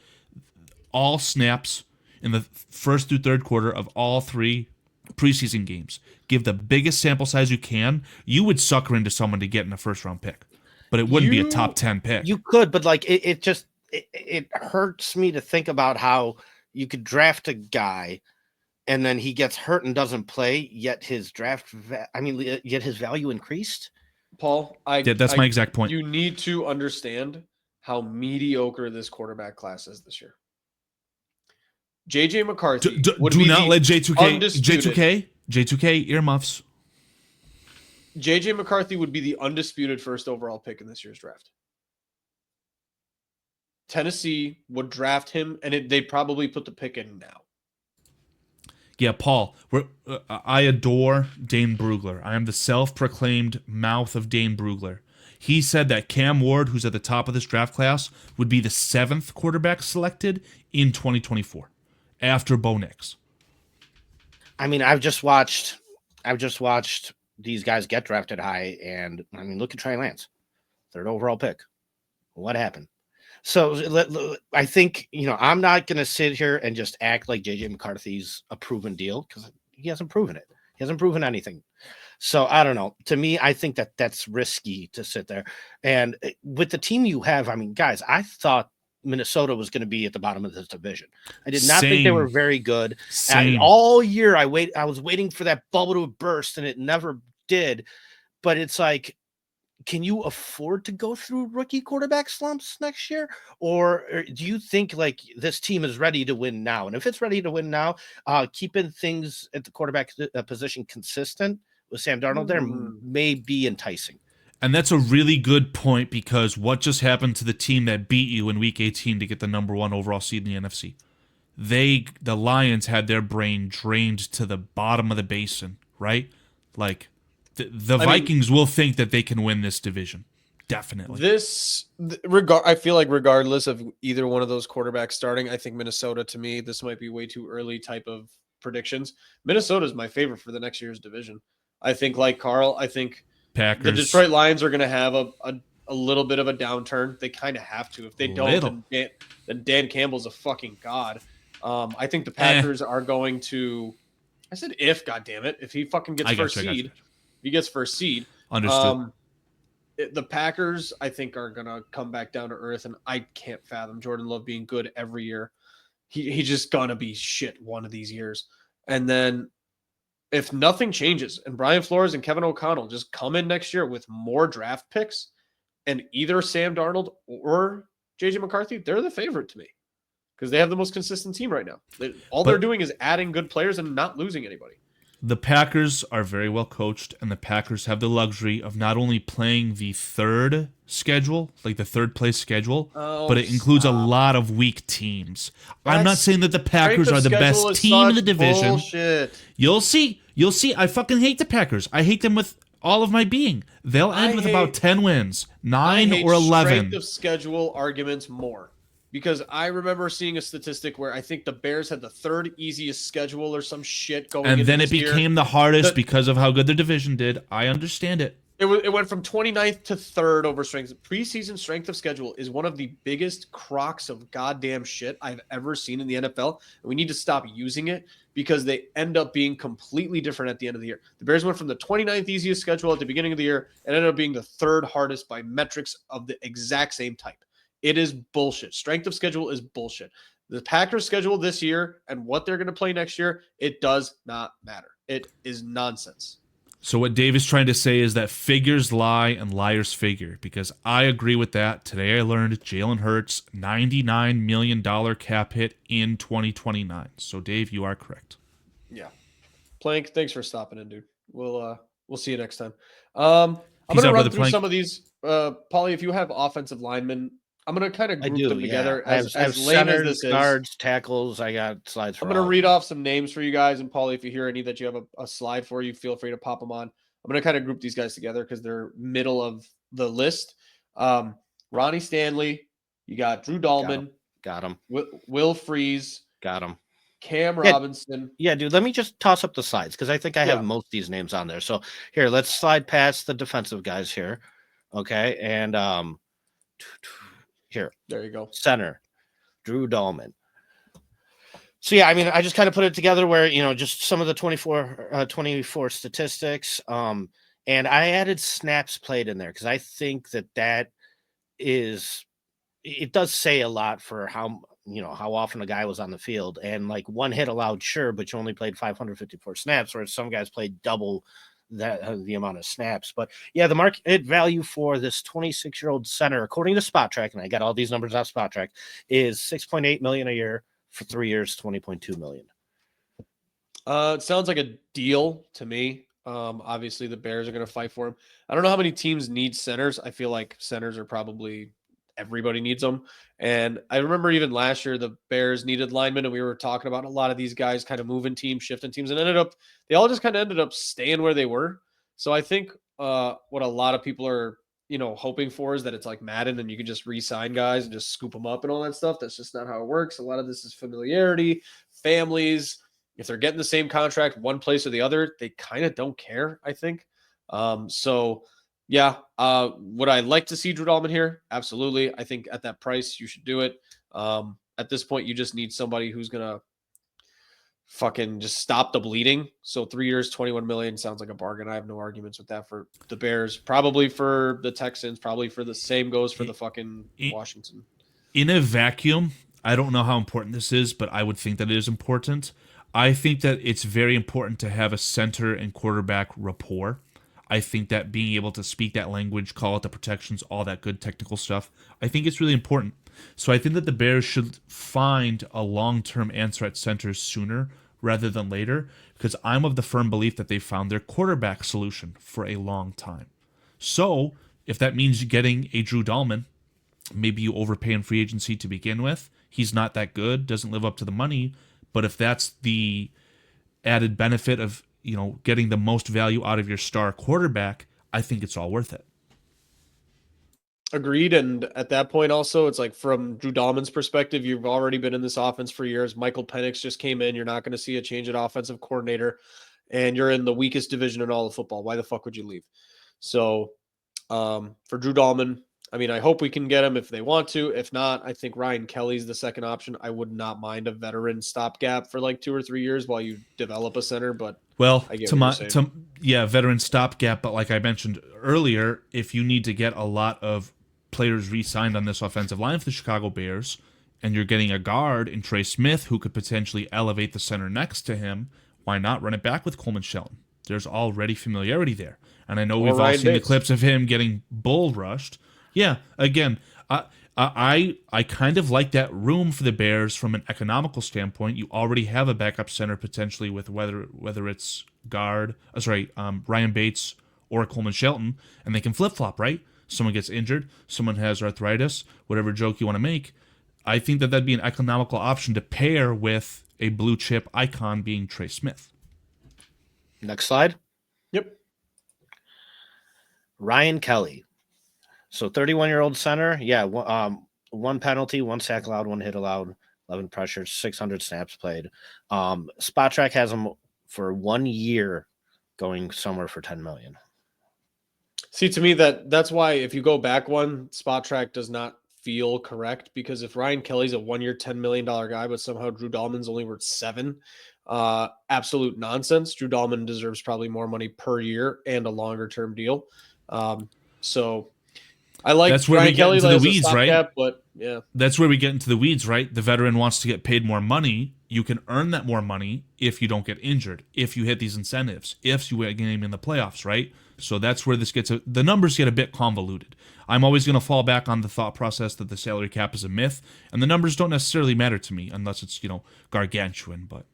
all snaps in the first through third quarter of all 3 preseason games. Give the biggest sample size you can. You would sucker into someone to get in a first round pick, but it wouldn't be a top 10 pick. You could, but like it hurts me to think about how you could draft a guy and then he gets hurt and doesn't play, yet his yet his value increased. Paul, That's my exact point. You need to understand how mediocre this quarterback class is this year. JJ McCarthy Do not let J2K earmuffs. JJ McCarthy would be the undisputed first overall pick in this year's draft. Tennessee would draft him, and they'd probably put the pick in now. Yeah, Paul, I adore Dane Brugler. I am the self-proclaimed mouth of Dane Brugler. He said that Cam Ward, who's at the top of this draft class, would be the 7th quarterback selected in 2024 after Bo Nix. I mean, I've just watched these guys get drafted high, and I mean, look at Trey Lance, 3rd overall pick. What happened? So I think, I'm not going to sit here and just act like JJ McCarthy's a proven deal, because he hasn't proven it. He hasn't proven anything. So I don't know. To me, I think that that's risky to sit there. And with the team you have, I mean, guys, I thought Minnesota was going to be at the bottom of this division. I did not think they were very good. All year I was waiting for that bubble to burst, and it never did. But it's like, can you afford to go through rookie quarterback slumps next year? Or do you think like this team is ready to win now? And if it's ready to win now, keeping things at the quarterback position consistent with Sam Darnold there may be enticing. And that's a really good point, because what just happened to the team that beat you in Week 18 to get the number 1 overall seed in the NFC? The Lions had their brain drained to the bottom of the basin, right? Like, the Vikings will think that they can win this division. Definitely. I feel like regardless of either one of those quarterbacks starting, I think Minnesota, to me, this might be way too early type of predictions. Minnesota is my favorite for the next year's division. I think, like Carl, I think Packers. The Detroit Lions are going to have a little bit of a downturn. They kind of have to. If they don't, then Dan Campbell's a fucking god. I think the Packers are going to. I said if, goddammit, if he fucking gets first seed. If he gets first seed. Understood. The Packers, I think, are going to come back down to earth, and I can't fathom Jordan Love being good every year. He's just going to be shit one of these years. And then if nothing changes and Brian Flores and Kevin O'Connell just come in next year with more draft picks and either Sam Darnold or JJ McCarthy, they're the favorite to me because they have the most consistent team right now. They're doing is adding good players and not losing anybody. The Packers are very well coached, and the Packers have the luxury of not only playing the third schedule, like the third place schedule, but it includes a lot of weak teams. I'm not saying that the Packers are the best team in the division. Bullshit. You'll see. I fucking hate the Packers. I hate them with all of my being. They'll end with about 10 wins, 9 or 11. Strength of schedule arguments more. Because I remember seeing a statistic where I think the Bears had the 3rd easiest schedule or some shit going. And then it became the hardest because of how good the division did. I understand it. It went from 29th to 3rd over strength. Preseason strength of schedule is one of the biggest crocs of goddamn shit I've ever seen in the NFL. And we need to stop using it because they end up being completely different at the end of the year. The Bears went from the 29th easiest schedule at the beginning of the year and ended up being the 3rd hardest by metrics of the exact same type. It is bullshit. Strength of schedule is bullshit. The Packers' schedule this year and what they're going to play next year, it does not matter. It is nonsense. So what Dave is trying to say is that figures lie and liars figure, because I agree with that. Today I learned Jalen Hurts $99 million cap hit in 2029. So Dave, you are correct. Yeah. Plank, thanks for stopping in, dude. We'll see you next time. I'm Peace gonna out, run brother through Plank. some of these. Paulie, if you have offensive linemen, I'm gonna kind of I group do. them together I have as lame as centers, this is. guards, tackles. I got slides for I'm gonna all of read them. off some names for you guys, and Paulie, if you hear any that you have a slide for, you feel free to pop them on. I'm gonna kind of group these guys together because they're middle of the list. Ronnie Stanley, you got Drew Dahlman, Got him. Will Freeze, Got him. Cam Yeah. Robinson. Yeah, dude, let me just toss up the slides because I think I have Yeah. most of these names on there. So here, let's slide past the defensive guys here. Okay. And here, There you go. center, Drew Dahlman. So yeah, I mean, I just kind of put it together where, just some of the 24 statistics. And I added snaps played in there because I think that it does say a lot for how often a guy was on the field, and like one hit allowed, sure, but you only played 554 snaps, whereas some guys played double that the amount of snaps. But yeah, the market value for this 26-year-old center, according to Spot Track, and I got all these numbers off Spot Track, is $6.8 million a year for 3 years, $20.2 million. It sounds like a deal to me. Obviously the Bears are going to fight for him. I don't know how many teams need centers. I feel like centers are probably everybody needs them. And I remember even last year the Bears needed linemen, and we were talking about a lot of these guys kind of moving teams, shifting teams, and they all just kind of ended up staying where they were. So I think what a lot of people are hoping for is that it's like Madden and you can just re-sign guys and just scoop them up and all that stuff. That's just not how it works. A lot of this is familiarity, families. If they're getting the same contract one place or the other, they kind of don't care, I think. Yeah. Would I like to see Drew Dahlman here? Absolutely. I think at that price, you should do it. At this point, you just need somebody who's going to fucking just stop the bleeding. So 3 years, 21 million sounds like a bargain. I have no arguments with that for the Bears, probably for the Texans, probably for the same goes for the fucking Washington. In a vacuum, I don't know how important this is, but I would think that it is important. I think that it's very important to have a center and quarterback rapport. I think that being able to speak that language, call out the protections, all that good technical stuff, I think it's really important. So I think that the Bears should find a long-term answer at center sooner rather than later, because I'm of the firm belief that they found their quarterback solution for a long time. So if that means getting a Drew Dahlman, maybe you overpay in free agency to begin with. He's not that good, doesn't live up to the money, but if that's the added benefit of, getting the most value out of your star quarterback, I think it's all worth it. Agreed. And at that point, also, it's like from Drew Dahlman's perspective, you've already been in this offense for years. Michael Penix just came in. You're not going to see a change at offensive coordinator, and you're in the weakest division in all of football. Why the fuck would you leave? So for Drew Dahlman, I mean, I hope we can get him if they want to. If not, I think Ryan Kelly's the second option. I would not mind a veteran stopgap for like 2 or 3 years while you develop a center, but well, I get what you're saying. Veteran stopgap, but like I mentioned earlier, if you need to get a lot of players re-signed on this offensive line for the Chicago Bears, and you're getting a guard in Trey Smith who could potentially elevate the center next to him, why not run it back with Coleman Shelton? There's already familiarity there. And I know we've all seen the clips of him getting bull rushed. Yeah, again, I kind of like that room for the Bears from an economical standpoint. You already have a backup center potentially with whether it's Ryan Bates or Coleman Shelton, and they can flip-flop, right? Someone gets injured, someone has arthritis, whatever joke you want to make. I think that that'd be an economical option to pair with a blue chip icon being Trey Smith. Next slide. Yep. Ryan Kelly. So 31-year-old center. Yeah. One penalty, one sack allowed, one hit allowed, 11 pressures, 600 snaps played. Spot Track has him for 1 year going somewhere for $10 million. See, to me, that's why if you go back one, Spot Track does not feel correct, because if Ryan Kelly's a 1 year, $10 million guy, but somehow Drew Dahlman's only worth 7, absolute nonsense. Drew Dahlman deserves probably more money per year and a longer term deal. So I like That's where we Ryan get Kelly into the as a weeds, right? stopgap, but yeah. That's where we get into the weeds, right? The veteran wants to get paid more money. You can earn that more money if you don't get injured, if you hit these incentives, if you get game in the playoffs, right? So that's where the numbers get a bit convoluted. I'm always going to fall back on the thought process that the salary cap is a myth, and the numbers don't necessarily matter to me unless it's, gargantuan. But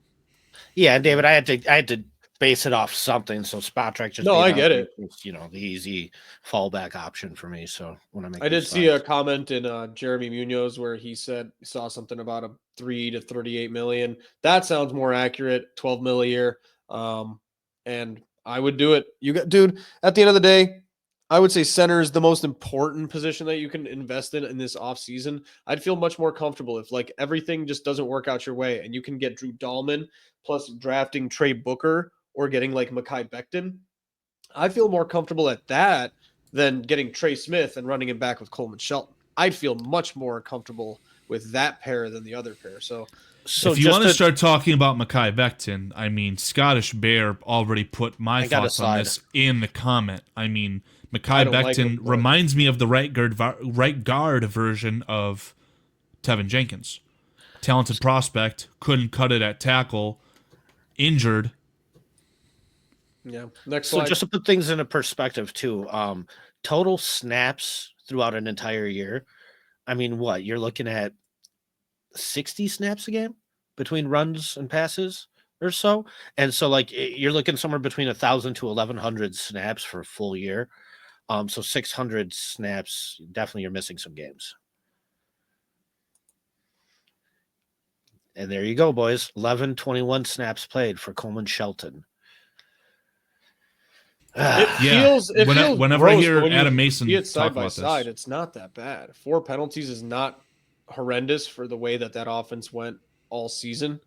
Yeah, David, I had to base it off something. So Spot Track just No, made I out get to it. be, the easy fallback option for me. So when I make I did these see a slides. comment in Jeremy Munoz where he said he saw something about a 3 to 38 million. That sounds more accurate. 12 mil a year, and I would do it. You got, dude. At the end of the day, I would say center is the most important position that you can invest in this offseason. I'd feel much more comfortable if like everything just doesn't work out your way and you can get Drew Dahlman plus drafting Trey Booker or getting like Mekhi Becton. I feel more comfortable at that than getting Trey Smith and running him back with Coleman Shelton. I'd feel much more comfortable with that pair than the other pair. So So if you just want to to, start talking about Mekhi Becton, I mean, Scottish Bear already put my I got a thoughts on slide. this in the comment. I mean, I Mekhi don't like him, Becton but reminds me of the right guard version of Tevin Jenkins. Talented prospect, couldn't cut it at tackle, injured. yeah. Next So slide. just to put things into perspective too, total snaps throughout an entire year. I mean, what you're looking at 60 snaps a game between runs and passes or so. And so like you're looking somewhere between 1,000 to 1,100 snaps for a full year. So 600 snaps, definitely you're missing some games. And there you go, boys. 21 snaps played for Coleman Shelton. It Yeah. feels Whenever I gross, hear but when Adam you see Mason it side talk by about side, this, it's not that bad. 4 penalties is not horrendous for the way that offense went all season.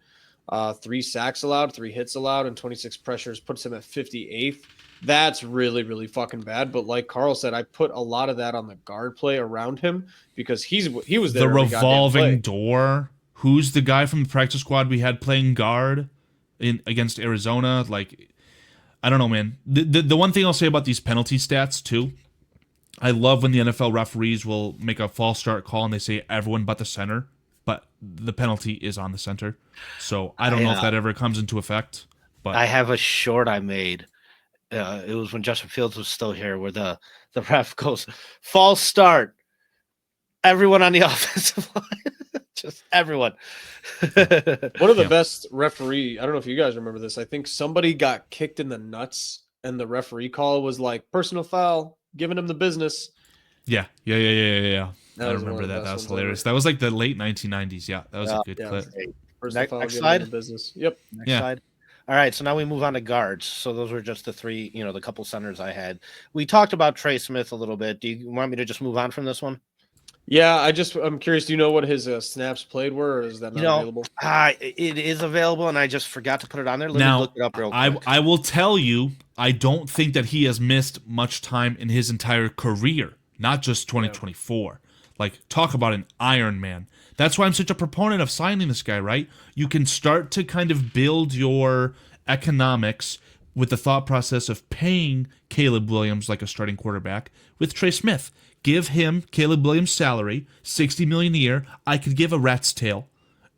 3 sacks allowed, 3 hits allowed, and 26 pressures puts him at 58th. That's really, really fucking bad. But like Carl said, I put a lot of that on the guard play around him because he was the there every goddamn revolving play. door. Who's the guy from the practice squad we had playing guard in against Arizona? Like, I don't know, man. The one thing I'll say about these penalty stats too, I love when the NFL referees will make a false start call and they say everyone but the center, but the penalty is on the center. So I don't know if that ever comes into effect. But I have a short I made. It was when Justin Fields was still here, where the ref goes false start. Everyone on the offensive line, just everyone. One of the best referee, I don't know if you guys remember this. I think somebody got kicked in the nuts and the referee call was like personal foul, giving him the business. yeah. That I was one remember of the that. best That was ones hilarious. ever. That was like the late 1990s. Yeah, that was a good Yeah. clip. Personal foul, Next giving him the slide. business. Yep. Next Yeah. slide. All right, so now we move on to guards. So those were just the 3, the couple centers I had. We talked about Trey Smith a little bit. Do you want me to just move on from this one? Yeah, I'm curious. Do you know what his snaps played were, or is that not available? It is available, and I just forgot to put it on there. Let me Now, look it up real quick. I will tell you, I don't think that he has missed much time in his entire career, not just 2024. Like, talk about an Iron Man. That's why I'm such a proponent of signing this guy, right? You can start to kind of build your economics with the thought process of paying Caleb Williams like a starting quarterback with Trey Smith. Give him Caleb Williams' salary, $60 million a year. I could give a rat's tail.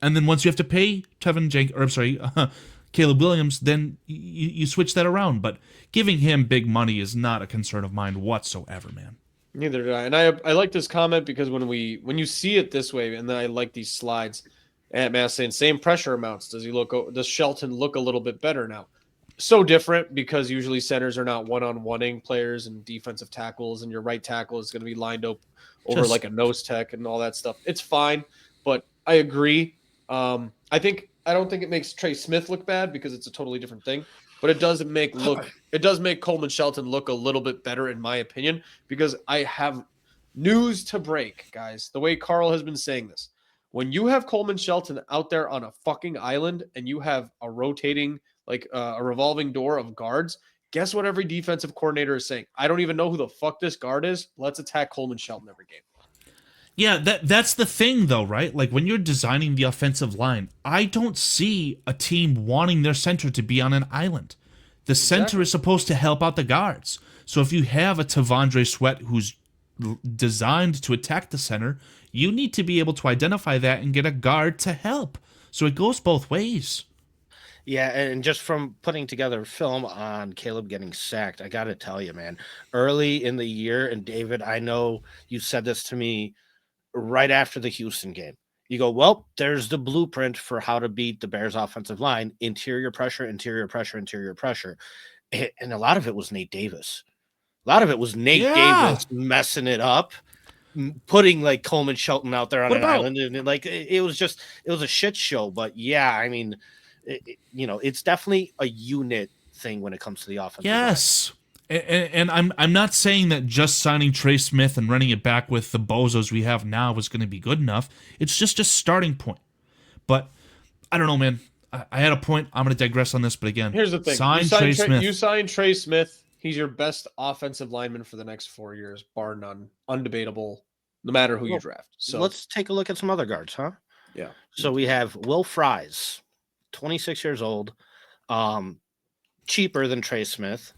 And then once you have to pay Caleb Williams, then you switch that around. But giving him big money is not a concern of mine whatsoever, man. Neither did I. And I like this comment because when you see it this way, and then I like these slides, and Matt saying same pressure amounts. Does Shelton look a little bit better now? So different because usually centers are not one-on-oneing players and defensive tackles, and your right tackle is going to be lined up over like a nose tech and all that stuff. It's fine, but I agree. I don't think it makes Trey Smith look bad because it's a totally different thing, but it does make Coleman Shelton look a little bit better in my opinion because I have news to break, guys. The way Carl has been saying this, when you have Coleman Shelton out there on a fucking island and you have a rotating a revolving door of guards, Guess what every defensive coordinator is saying? I don't even know who the fuck this guard is. Let's attack Coleman Shelton every game. Yeah, that's the thing though, right? Like when you're designing the offensive line, I don't see a team wanting their center to be on an island. The center is supposed to help out the guards. So if you have a Tavondre Sweat who's designed to attack the center, you need to be able to identify that and get a guard to help. So it goes both ways. Yeah, and just from putting together film on Caleb getting sacked, I got to tell you, man, early in the year, and David, I know you said this to me right after the Houston game. You go, well, there's the blueprint for how to beat the Bears offensive line: interior pressure, interior pressure, interior pressure. And a lot of it was Nate Davis. A lot of it was Nate Davis messing it up, putting like Coleman Shelton out there on an island. And like, it was a shit show. But yeah, I mean, it's definitely a unit thing when it comes to the offensive line. Yes. And I'm not saying that just signing Trey Smith and running it back with the bozos we have now was going to be good enough. It's just a starting point. But I don't know, man. I had a point. I'm going to digress on this, but again, here's the thing: you sign Trey Smith. He's your best offensive lineman for the next 4 years, bar none, undebatable. No matter who you draft. So let's take a look at some other guards, huh? Yeah. So we have Will Fries, 26 years old, cheaper than Trey Smith,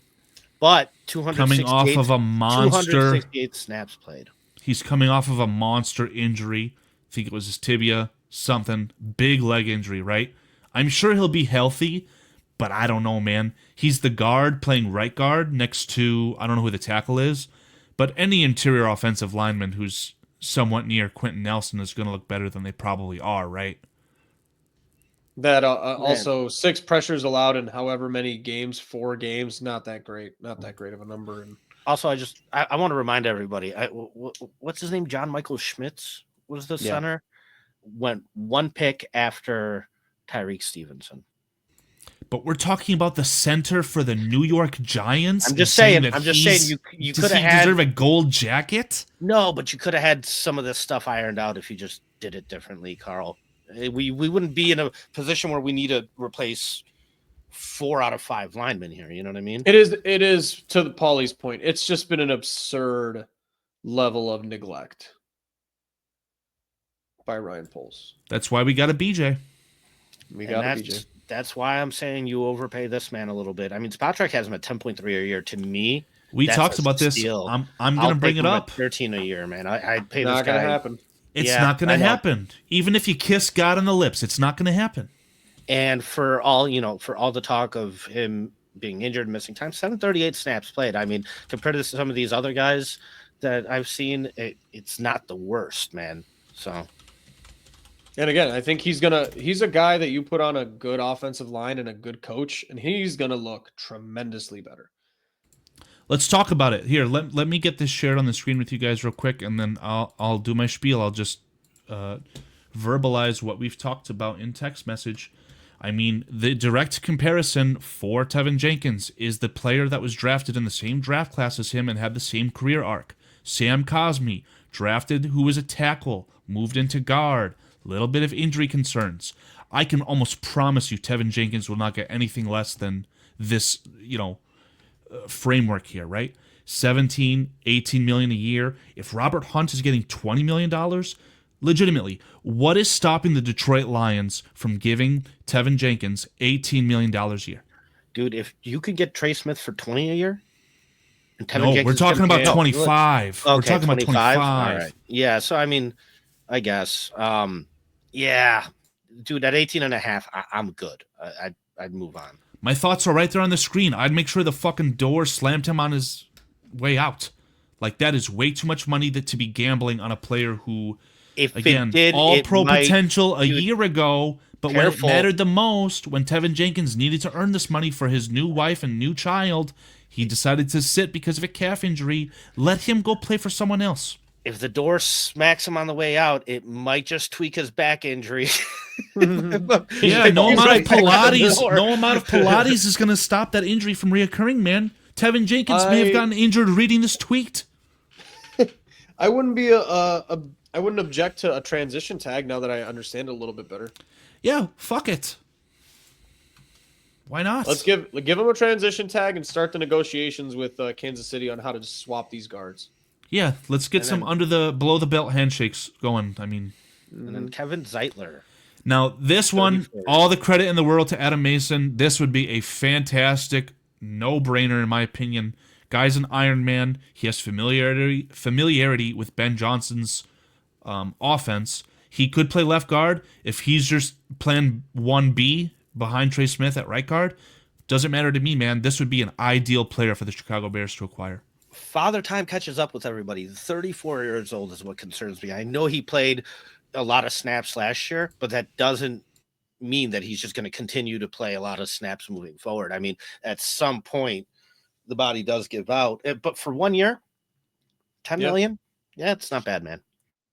but coming off of a monster 268 snaps played. He's coming off of a monster injury. I think it was his tibia, something big leg injury, right? I'm sure he'll be healthy, but I don't know, man. He's the guard playing right guard next to, I don't know who the tackle is, but any interior offensive lineman who's somewhat near Quentin Nelson is going to look better than they probably are, right? That also 6 pressures allowed in however many games, 4 games, not that great of a number. And also, I want to remind everybody, what's his name? John Michael Schmitz was the center. Went 1 pick after Tyreek Stevenson. But we're talking about the center for the New York Giants. I'm just saying you could have deserve a gold jacket. No, but you could have had some of this stuff ironed out if you just did it differently, Carl. We wouldn't be in a position where we need to replace 4 out of 5 linemen here. You know what I mean? It is to Paulie's point. It's just been an absurd level of neglect by Ryan Poles. That's why we got a BJ. That's why I'm saying you overpay this man a little bit. I mean, Spotrac has him at 10.3 a year. To me, we talked about this. I'm going to bring it up. 13 a year, man. I'd pay not this guy. Not going to happen. It's not going to happen. Even if you kiss God on the lips, it's not going to happen. And for all the talk of him being injured, missing time, 738 snaps played. I mean, compared to some of these other guys that I've seen, it's not the worst, man. So. And again, I think he's a guy that you put on a good offensive line and a good coach, and he's going to look tremendously better. Let's talk about it. Here, let me get this shared on the screen with you guys real quick, and then I'll do my spiel. I'll just verbalize what we've talked about in text message. I mean, the direct comparison for Tevin Jenkins is the player that was drafted in the same draft class as him and had the same career arc. Sam Cosmi, drafted who was a tackle, moved into guard, little bit of injury concerns. I can almost promise you Tevin Jenkins will not get anything less than this, framework here, right? 17, 18 million a year. If Robert Hunt is getting $20 million, legitimately, what is stopping the Detroit Lions from giving Tevin Jenkins $18 million a year? Dude, if you could get Trey Smith for 20 a year, and Tevin Jenkins, we're talking about 25. Okay, we're talking 25? about 25. All right. Yeah, so I mean, I guess. Yeah, dude, at 18 and a half, I'm good. I'd move on. My thoughts are right there on the screen. I'd make sure the fucking door slammed him on his way out. Like, that is way too much money to be gambling on a player who, all-pro potential a year ago, but when it mattered the most, when Tevin Jenkins needed to earn this money for his new wife and new child, he decided to sit because of a calf injury. Let him go play for someone else. If the door smacks him on the way out, it might just tweak his back injury. Yeah, no amount of Pilates is going to stop that injury from reoccurring, man. Tevin Jenkins may have gotten injured reading this tweet. I wouldn't object to a transition tag now that I understand it a little bit better. Yeah, fuck it. Why not? Let's give him a transition tag and start the negotiations with Kansas City on how to just swap these guards. Yeah, let's get And some then- below the belt handshakes going. I mean, And then Kevin Zeitler. now this one, 34. all the credit in the world to Adam Mason. This would be a fantastic no-brainer in my opinion. Guy's an Iron Man. He has familiarity with Ben Johnson's offense. He could play left guard if he's just playing 1B behind Trey Smith at right guard. Doesn't matter to me, man. This would be an ideal player for the Chicago Bears to acquire. Father time catches up with everybody. 34 years old is what concerns me. I know he played a lot of snaps last year, but that doesn't mean that he's just going to continue to play a lot of snaps moving forward. I mean, at some point, the body does give out. But for 1 year, 10 million? Yeah, it's not bad, man.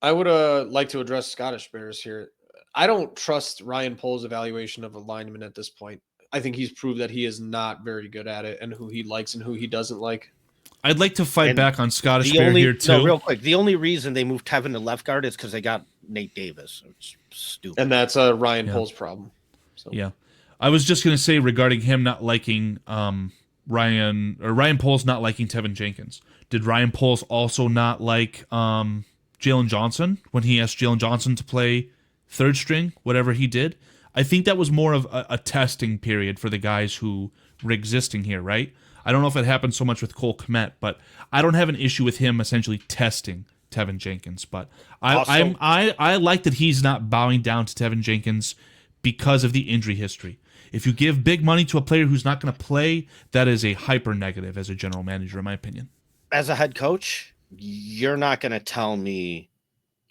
I would like to address Scottish Bears here. I don't trust Ryan Pohl's evaluation of a lineman at this point. I think he's proved that he is not very good at it, and who he likes and who he doesn't like. I'd like to fight And back on Scottish Bear here too. No, real quick. The only reason they moved Tevin to left guard is because they got Nate Davis. It's stupid. And that's Ryan Pohl's problem. So. Yeah, I was just gonna say regarding him not liking Ryan Poles not liking Tevin Jenkins. Did Ryan Poles also not like Jalen Johnson when he asked Jalen Johnson to play third string, whatever he did? I think that was more of a testing period for the guys who were existing here, right? I don't know if it happened so much with Cole Kmet, but I don't have an issue with him essentially testing Tevin Jenkins. But I like that he's not bowing down to Tevin Jenkins because of the injury history. If you give big money to a player who's not going to play, that is a hyper negative as a general manager, in my opinion. As a head coach, you're not going to tell me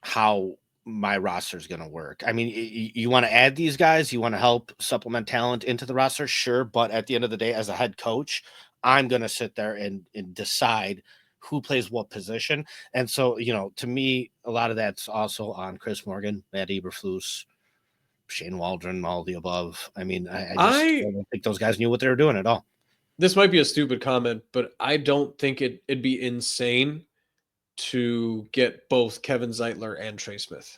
how my roster is going to work. I mean, you want to add these guys, you want to help supplement talent into the roster, sure. But at the end of the day, as a head coach, I'm going to sit there and decide who plays what position. And so, to me, a lot of that's also on Chris Morgan, Matt Eberflus, Shane Waldron, all the above. I mean, I don't think those guys knew what they were doing at all. This might be a stupid comment, but I don't think it'd be insane to get both Kevin Zeitler and Trey Smith.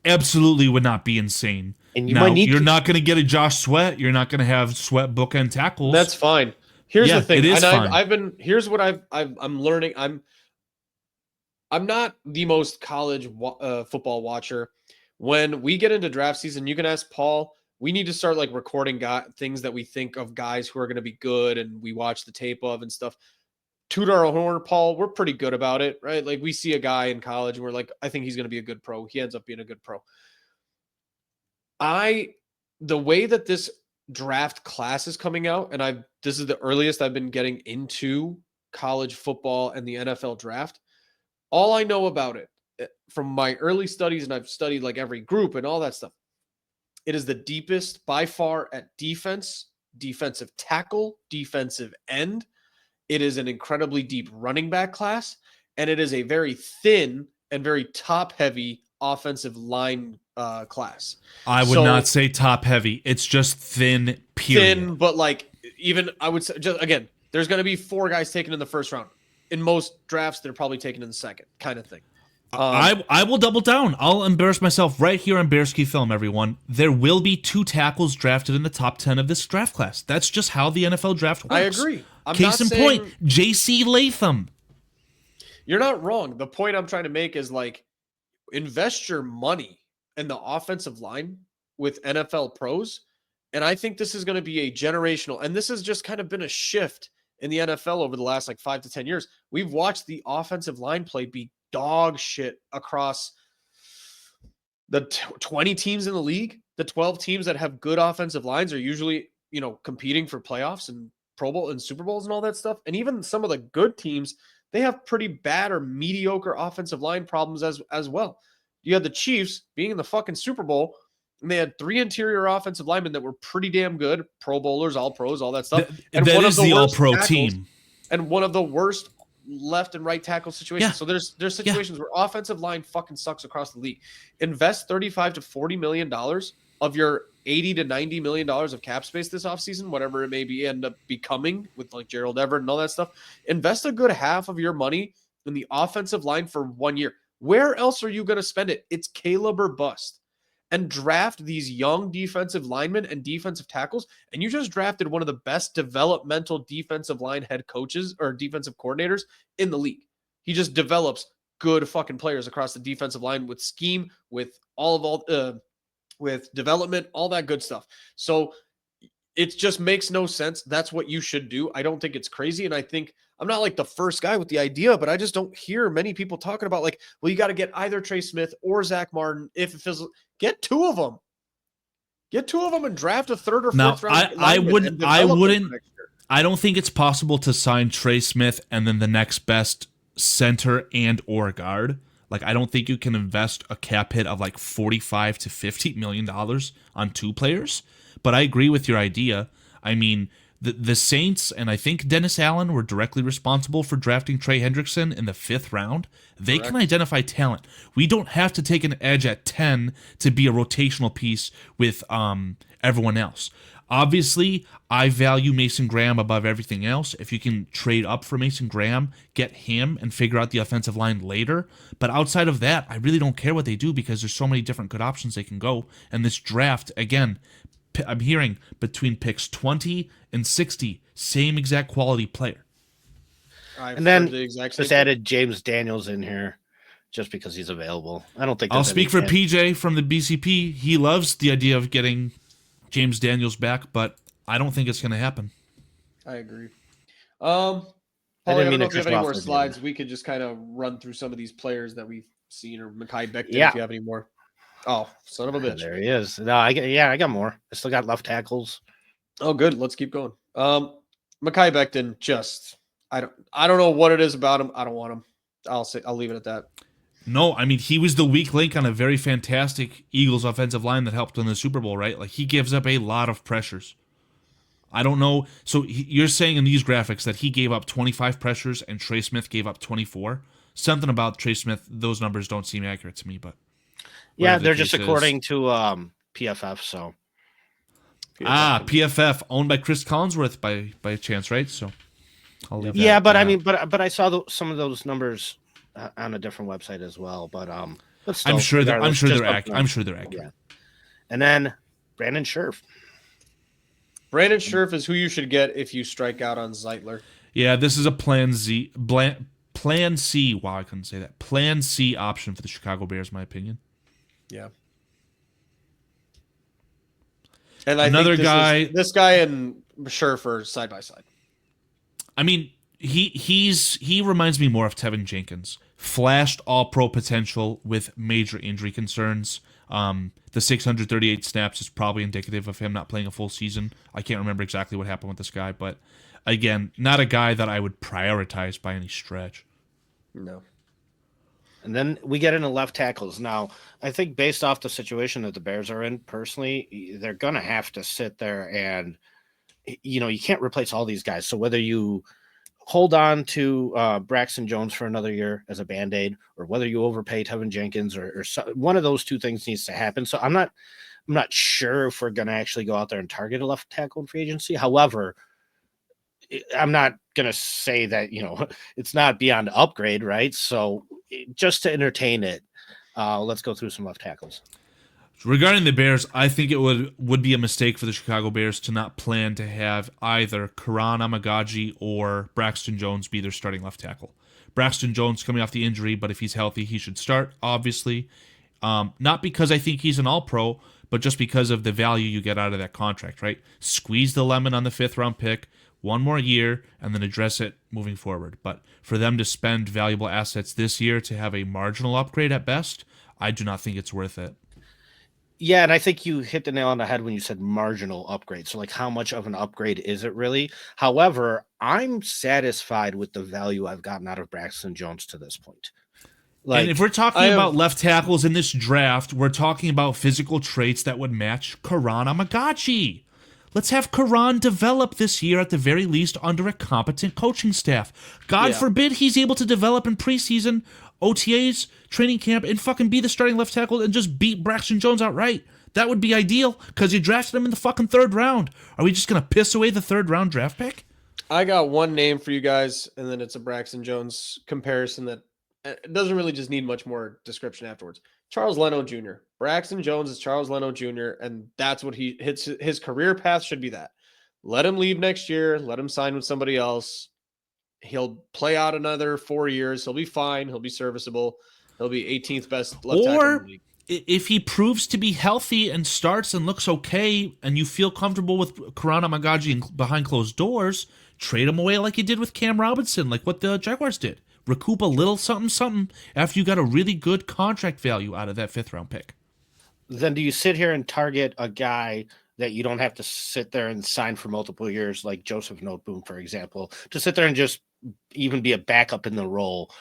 Absolutely would not be insane. And you're not going to get a Josh Sweat. You're not going to have Sweat bookend tackles. That's fine. Here's the thing. It is fine. Here's what I'm learning. I'm not the most college football watcher. When we get into draft season, you can ask Paul. We need to start recording things that we think of guys who are going to be good and we watch the tape of and stuff. Toot our horn, Paul. We're pretty good about it, right? We see a guy in college and we're like, I think he's going to be a good pro. He ends up being a good pro. The way that this draft class is coming out, and this is the earliest I've been getting into college football and the NFL draft. All I know about it from my early studies, and I've studied every group and all that stuff, it is the deepest by far at defense, defensive tackle, defensive end. It is an incredibly deep running back class, and it is a very thin and very top-heavy offensive line class. I would not say top-heavy. It's just thin, period. Thin, but even I would say, just again, there's going to be 4 guys taken in the first round. In most drafts, they're probably taken in the second, kind of thing. I will double down. I'll embarrass myself right here on BEARSKIFILM, everyone. There will be 2 tackles drafted in the top 10 of this draft class. That's just how the NFL draft works. I agree. Case in point, J.C. Latham. You're not wrong. The point I'm trying to make is invest your money in the offensive line with NFL pros. And I think this is going to be a generational, and this has just kind of been a shift in the NFL over the last 5 to 10 years. We've watched the offensive line play be dog shit across the 20 teams in the league. The 12 teams that have good offensive lines are usually, competing for playoffs and Pro Bowl and Super Bowls and all that stuff. And even some of the good teams, they have pretty bad or mediocre offensive line problems as well. You had the Chiefs being in the fucking Super Bowl, and they had 3 interior offensive linemen that were pretty damn good, Pro Bowlers, All Pros, all that stuff. And that is the All-Pro team. And one of the worst left and right tackle situations. Yeah. So there's situations where offensive line fucking sucks across the league. Invest $35 to $40 million of your $80 to $90 million of cap space this offseason, whatever it may be, end up becoming with Gerald Everett and all that stuff. Invest a good half of your money in the offensive line for 1 year. Where else are you going to spend it? It's Caleb or bust. and draft these young defensive linemen and defensive tackles, and you just drafted one of the best developmental defensive line head coaches or defensive coordinators in the league. He just develops good fucking players across the defensive line with scheme, with with development, all that good stuff. So it just makes no sense. That's what you should do. I don't think it's crazy. And I think I'm not like the first guy with the idea, but I just don't hear many people talking about like, well, you got to get either Trey Smith or Zach Martin. If it feels, get two of them. Get two of them and draft a third or Now, fourth round. I wouldn't. I don't think it's possible to sign Trey Smith and then the next best center and or guard. Like, I don't think you can invest a cap hit of like $45 to $50 million on two players. But I agree with your idea. I mean, the Saints and I think Dennis Allen were directly responsible for drafting Trey Hendrickson in the 5th round. They can identify talent. We don't have to take an edge at 10 to be a rotational piece with everyone else. Obviously, I value Mason Graham above everything else. If you can trade up for Mason Graham, get him and figure out the offensive line later. But outside of that, I really don't care what they do because there's so many different good options they can go. And this draft, again, I'm hearing between picks 20 and 60, same exact quality player. And then just added James Daniels in here just because he's available. I don't think I'll speak for PJ from the BCP. He loves the idea of getting James Daniels back, but I don't think it's going to happen. I agree. Paul, I don't know if you have any more slides. We could just kind of run through some of these players that we've seen, or Mekhi Becton, if you have any more. Oh, son of a bitch. There he is. No, I got more. I still got left tackles. Oh, good. Let's keep going. Mekhi Becton, just I don't know what it is about him. I don't want him. I'll leave it at that. No, I mean, he was the weak link on a very fantastic Eagles offensive line that helped win the Super Bowl, right? Like, he gives up a lot of pressures. I don't know. So you're saying in these graphics that he gave up 25 pressures and Trey Smith gave up 24? Something about Trey Smith, those numbers don't seem accurate to me, but yeah, they're just according to PFF. So PFF owned by Chris Collinsworth by chance, right? So I'll leave that. Yeah, but I mean, but I saw some of those numbers on a different website as well. But still, I'm sure they're accurate. Yeah. And then Brandon Scherf. Brandon Scherf is who you should get if you strike out on Zeitler. Yeah, this is a Plan C. Wow, I couldn't say that. Plan C option for the Chicago Bears, in my opinion. Yeah. And another guy, this guy and Scherf are side by side. I mean, he reminds me more of Tevin Jenkins. Flashed all-pro potential with major injury concerns. The 638 snaps is probably indicative of him not playing a full season. I can't remember exactly what happened with this guy, but again, not a guy that I would prioritize by any stretch. No. And then we get into left tackles. Now, I think based off the situation that the Bears are in, personally, they're going to have to sit there and, you can't replace all these guys. So whether you hold on to Braxton Jones for another year as a Band-Aid, or whether you overpay Tevin Jenkins, or one of those two things needs to happen. So I'm not sure if we're going to actually go out there and target a left tackle in free agency. However, I'm not going to say that, it's not beyond upgrade, right? So just to entertain it, let's go through some left tackles. Regarding the Bears, I think it would be a mistake for the Chicago Bears to not plan to have either Karan Amagaji or Braxton Jones be their starting left tackle. Braxton Jones coming off the injury, but if he's healthy, he should start, obviously. Not because I think he's an all-pro, but just because of the value you get out of that contract, right? Squeeze the lemon on the 5th-round pick, one more year, and then address it moving forward. But for them to spend valuable assets this year to have a marginal upgrade at best, I do not think it's worth it. Yeah, and I think you hit the nail on the head when you said marginal upgrade. So, like, how much of an upgrade is it really? However, I'm satisfied with the value I've gotten out of Braxton Jones to this point. And if we're talking about left tackles in this draft, we're talking about physical traits that would match Karan Amagaji. Let's have Karan develop this year at the very least under a competent coaching staff. God forbid he's able to develop in preseason, OTAs, training camp, and fucking be the starting left tackle and just beat Braxton Jones outright. That would be ideal because you drafted him in the fucking 3rd round. Are we just going to piss away the 3rd round draft pick? I got one name for you guys, and then it's a Braxton Jones comparison that it doesn't really just need much more description afterwards. Charles Leno Jr. Braxton Jones is Charles Leno Jr., and that's what his career path should be that. Let him leave next year. Let him sign with somebody else. He'll play out another 4 years. He'll be fine. He'll be serviceable. He'll be 18th best left tackle in the league. If he proves to be healthy and starts and looks okay, and you feel comfortable with Karana Magaji behind closed doors, trade him away like you did with Cam Robinson, like what the Jaguars did. Recoup a little something after you got a really good contract value out of that 5th-round pick. Then do you sit here and target a guy that you don't have to sit there and sign for multiple years, like Joseph Noteboom, for example, to sit there and just even be a backup in the role,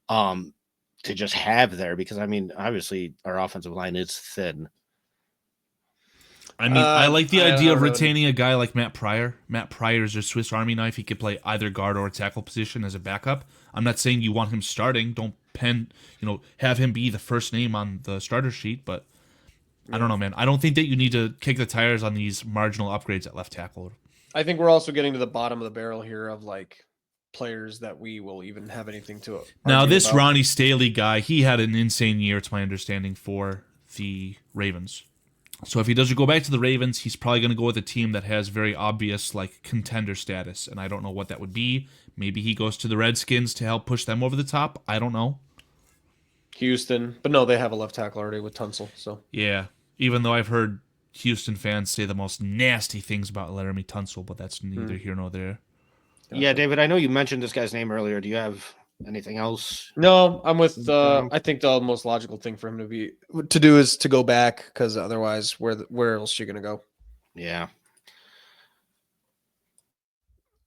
to just have there? Because, I mean, obviously our offensive line is thin. I mean, I like the idea of retaining a guy like Matt Pryor. Matt Pryor is a Swiss Army knife. He could play either guard or tackle position as a backup. I'm not saying you want him starting. Don't have him be the first name on the starter sheet, but I don't know, man. I don't think that you need to kick the tires on these marginal upgrades at left tackle. I think we're also getting to the bottom of the barrel here of like players that we will even have anything to. Now, this about. Ronnie Staley guy, he had an insane year, to my understanding, for the Ravens. So if he doesn't go back to the Ravens, he's probably going to go with a team that has very obvious like contender status, and I don't know what that would be. Maybe he goes to the Redskins to help push them over the top. I don't know. Houston, but no, they have a left tackle already with Tunsil. So yeah, even though I've heard Houston fans say the most nasty things about Laramie Tunsil, but that's neither here nor there. Yeah, David, I know you mentioned this guy's name earlier. Do you have anything else? No, I'm with. I think the most logical thing for him to do is to go back, because otherwise, where else are you gonna go? Yeah.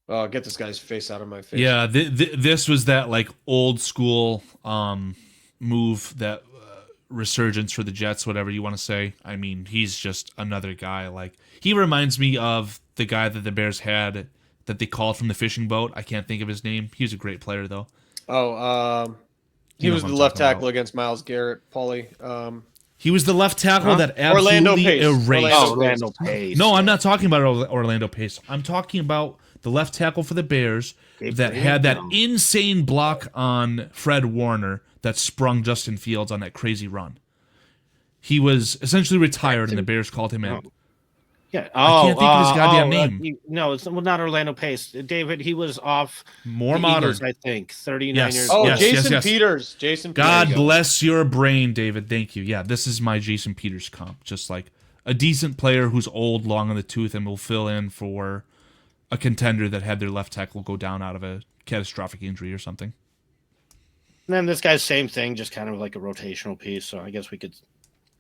Get this guy's face out of my face. Yeah, this was that like old school move, that resurgence for the Jets, whatever you want to say. I mean, he's just another guy. Like, he reminds me of the guy that the Bears had that they called from the fishing boat. I can't think of his name. He was a great player, though. He was the left tackle against Myles Garrett, Paulie. He was the left tackle that absolutely erased. Orlando Pace. No, I'm not talking about Orlando Pace. I'm talking about the left tackle for the Bears that had that insane block on Fred Warner that sprung Justin Fields on that crazy run. He was essentially retired, and the Bears called him in. Yeah. I can't think of his goddamn name. No, it's not Orlando Pace. David, he was off more modern, Eagles, I think. 39 yes. years old. old. Oh, yes, Jason Peters. Jason Peters. God bless your brain, David. Thank you. Yeah, this is my Jason Peters comp. Just like a decent player who's old, long in the tooth, and will fill in for a contender that had their left tackle go down out of a catastrophic injury or something. And then this guy's same thing, just kind of like a rotational piece. So I guess we could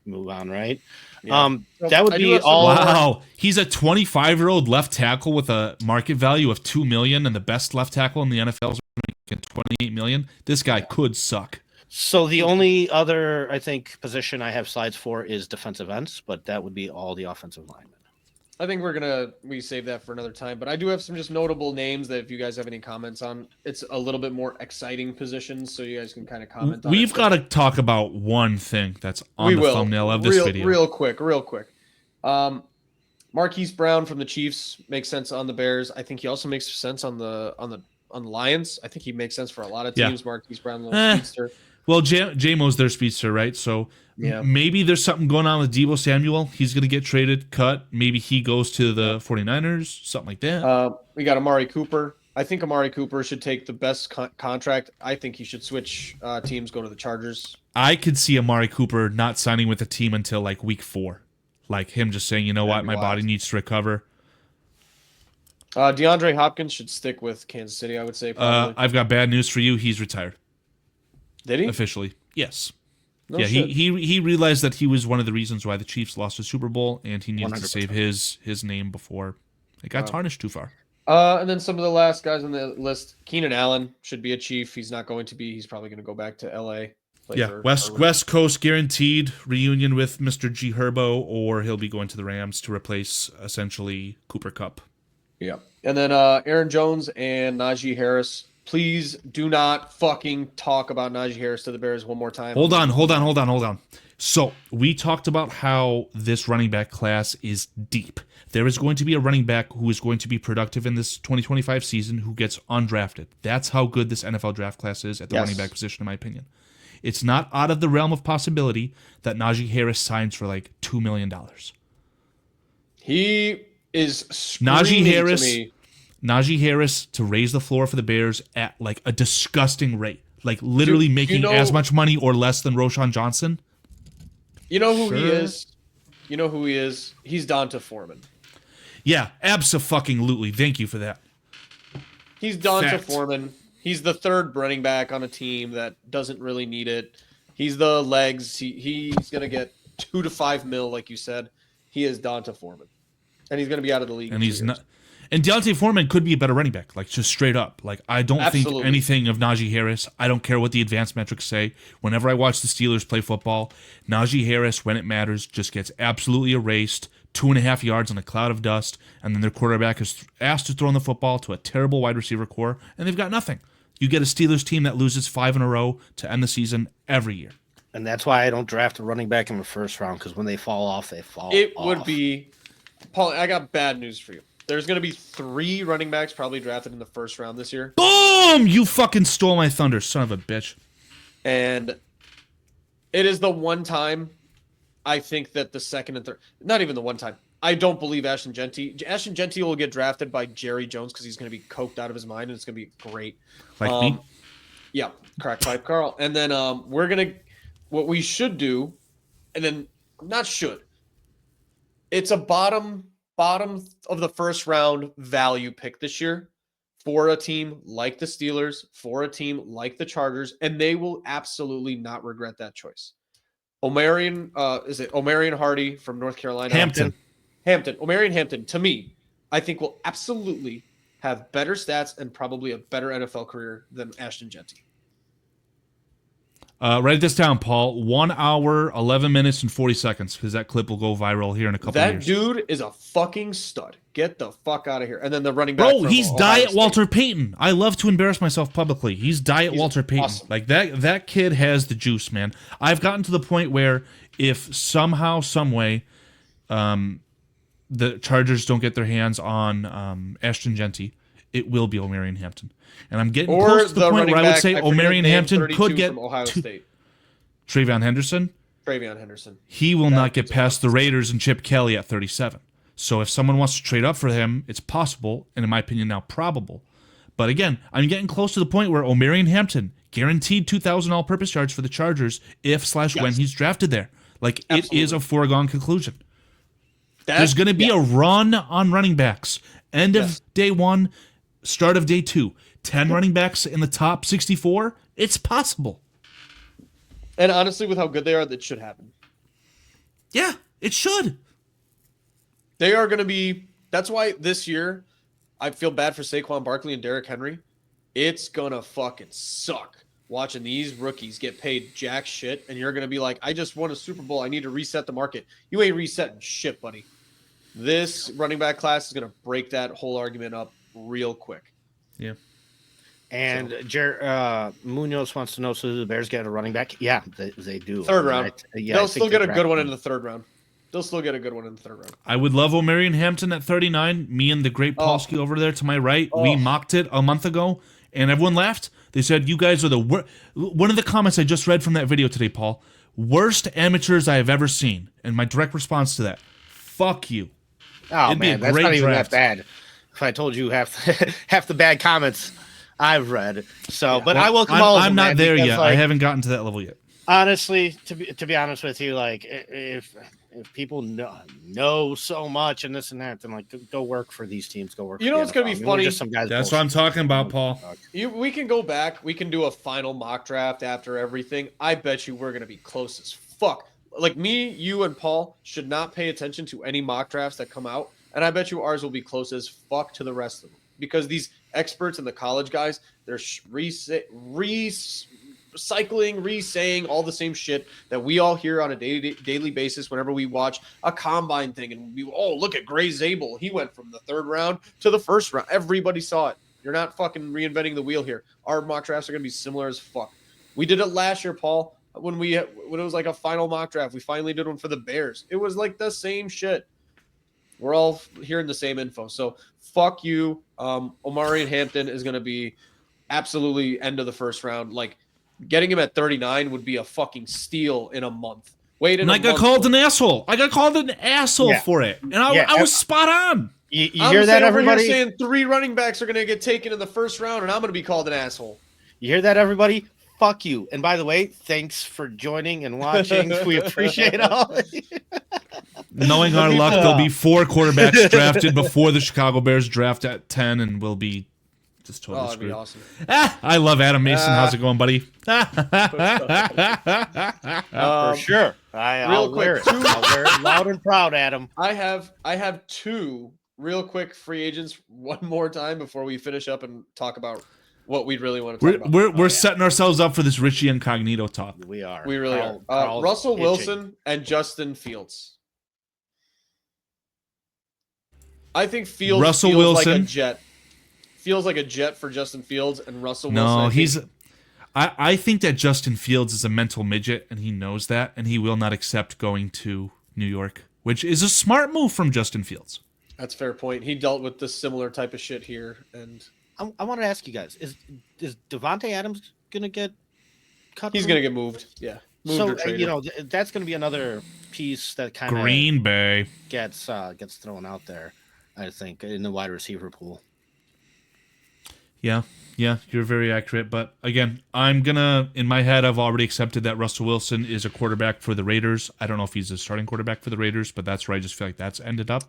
move on, right? Yeah. That would be all. Wow, he's a 25-year-old left tackle with a market value of $2 million, and the best left tackle in the NFL is making $28 million. This guy could suck. So the only other, I think, position I have slides for is defensive ends, but that would be all the offensive linemen. I think we save that for another time, but I do have some just notable names that if you guys have any comments on, it's a little bit more exciting positions, so you guys can kind of comment on it. We've got to talk about one thing that's on the thumbnail of this video. Real quick. Marquise Brown from the Chiefs makes sense on the Bears. I think he also makes sense on the Lions. I think he makes sense for a lot of teams. Yeah. Marquise Brown, little speedster. Well, J-Mo's their speedster, right? So maybe there's something going on with Deebo Samuel. He's going to get traded, cut. Maybe he goes to the 49ers, something like that. We got Amari Cooper. I think Amari Cooper should take the best contract. I think he should switch teams, go to the Chargers. I could see Amari Cooper not signing with the team until like week 4. Like him just saying, you know what, my body needs to recover. DeAndre Hopkins should stick with Kansas City, I would say. Probably. I've got bad news for you. He's retired. Did he? Officially, yes. No yeah, shit. he realized that he was one of the reasons why the Chiefs lost the Super Bowl, and he needed 100%. to save his name before it got tarnished too far. And then some of the last guys on the list, Keenan Allen should be a Chief. He's not going to be. He's probably going to go back to L.A. West Coast guaranteed reunion with Mr. G Herbo, or he'll be going to the Rams to replace essentially Cooper Kupp. Yeah, and then Aaron Jones and Najee Harris. Please do not fucking talk about Najee Harris to the Bears one more time. Hold on. So we talked about how this running back class is deep. There is going to be a running back who is going to be productive in this 2025 season who gets undrafted. That's how good this NFL draft class is at the running back position, in my opinion. it's not out of the realm of possibility that Najee Harris signs for like $2 million. He is screaming to me. Najee Harris to raise the floor for the Bears at like a disgusting rate. Like literally making as much money or less than Roshan Johnson. You know who he is? You know who he is? He's Donta Foreman. Yeah, abso-fucking-lutely. Thank you for that. He's Donta Foreman. He's the third running back on a team that doesn't really need it. He's the legs. He's going to get $2 to $5 mil, like you said. He is Donta Foreman. And he's going to be out of the league. And he's not. And Deontay Foreman could be a better running back, like just straight up. Like I don't think anything of Najee Harris. I don't care what the advanced metrics say. Whenever I watch the Steelers play football, Najee Harris, when it matters, just gets absolutely erased. 2.5 yards in a cloud of dust, and then their quarterback is asked to throw the football to a terrible wide receiver core, and they've got nothing. You get a Steelers team that loses 5 in a row to end the season every year. And that's why I don't draft a running back in the first round, because when they fall off, they fall off. It would be, Paul, I got bad news for you. There's going to be 3 running backs probably drafted in the first round this year. Boom! You fucking stole my thunder, son of a bitch. And it is the one time I think that the second and third, not even the one time, I don't believe Ashton Genty will get drafted by Jerry Jones because he's going to be coked out of his mind and it's going to be great. Like me? Yeah, crack pipe Carl. And then we're going to, what we should do, and then not should, it's a bottom of the first round value pick this year for a team like the Steelers, for a team like the Chargers, and they will absolutely not regret that choice. Omarion Hardy from North Carolina? Hampton. Omarion Hampton, to me, I think will absolutely have better stats and probably a better NFL career than Ashton Genty. Write this down, Paul. 1 hour, 11 minutes, and 40 seconds, because that clip will go viral here in a couple of years. That dude is a fucking stud. Get the fuck out of here. And then the running back. Bro, he's Diet Walter Payton. I love to embarrass myself publicly. He's Walter Payton. Awesome. Like that kid has the juice, man. I've gotten to the point where if somehow, some way, the Chargers don't get their hands on Ashton Genty, it will be Omarion Hampton. And I'm getting close to the point where I would say Omarion Hampton could get Ohio State. Travion Henderson. He will not get past the Raiders and Chip Kelly at 37. So if someone wants to trade up for him, it's possible, and in my opinion now probable. But again, I'm getting close to the point where Omarion Hampton guaranteed 2,000 all-purpose yards for the Chargers when he's drafted there. Like, absolutely. It is a foregone conclusion. There's going to be a run on running backs. End of day 1, start of day 2. 10 running backs in the top 64? It's possible. And honestly, with how good they are, that should happen. Yeah, it should. They are going to be... That's why this year, I feel bad for Saquon Barkley and Derrick Henry. It's going to fucking suck watching these rookies get paid jack shit, and you're going to be like, I just won a Super Bowl. I need to reset the market. You ain't resetting shit, buddy. This running back class is going to break that whole argument up real quick. Yeah. And Munoz wants to know, so do the Bears get a running back? Yeah, they do. Third round. They'll still get a good one in the third round. I would love Omarion Hampton at 39. Me and the great Polsky over there to my right, we mocked it a month ago, and everyone laughed. They said, you guys are the worst. One of the comments I just read from that video today, Paul, worst amateurs I have ever seen. And my direct response to that, fuck you. Oh, it'd man, that's not even that bad. If I told you half the bad comments I've read. So, but I welcome all of them. I'm not there yet. Like, I haven't gotten to that level yet. Honestly, to be honest with you, like if people know so much and this and that, then like go work for these teams. Go work. You know what's gonna be funny? Just some guys. That's what I'm talking about, Paul. We can go back. We can do a final mock draft after everything. I bet you we're gonna be close as fuck. Like me, you, and Paul should not pay attention to any mock drafts that come out, and I bet you ours will be close as fuck to the rest of them because these experts and the college guys, they're re-saying all the same shit that we all hear on a daily basis whenever we watch a combine thing. And we, look at Gray Zabel. He went from the third round to the first round. Everybody saw it. You're not fucking reinventing the wheel here. Our mock drafts are going to be similar as fuck. We did it last year, Paul, when it was like a final mock draft. We finally did one for the Bears. It was like the same shit. We're all hearing the same info. So fuck you. Omarion Hampton is going to be absolutely end of the first round. Like, Getting him at 39 would be a fucking steal in a month. Wait, and I got called an asshole. I got called an asshole for it, and I was spot on. You hear that, everybody? Here saying 3 running backs are going to get taken in the first round, and I'm going to be called an asshole. You hear that, everybody? Fuck you. And by the way, thanks for joining and watching. We appreciate all of you. Knowing our luck, there'll be 4 quarterbacks drafted before the Chicago Bears draft at 10, and we'll be just totally screwed. That'd be awesome. I love Adam Mason. How's it going, buddy? For sure. I'll wear it. I'll wear it loud and proud, Adam. I have 2 real quick free agents one more time before we finish up and talk about what we'd really want to talk about. We're setting ourselves up for this Richie Incognito talk. We are. We really are. Russell Wilson and Justin Fields. I think Fields feels like a jet. Feels like a jet for Justin Fields and Russell Wilson. No, I think that Justin Fields is a mental midget, and he knows that, and he will not accept going to New York, which is a smart move from Justin Fields. That's a fair point. He dealt with this similar type of shit here, and I want to ask you guys: Is Devontae Adams gonna get cut? He's gonna get moved. Yeah. So that's gonna be another piece that kind of Green Bay gets thrown out there. I think in the wide receiver pool. Yeah, you're very accurate. But again, in my head, I've already accepted that Russell Wilson is a quarterback for the Raiders. I don't know if he's a starting quarterback for the Raiders, but that's where I just feel like that's ended up.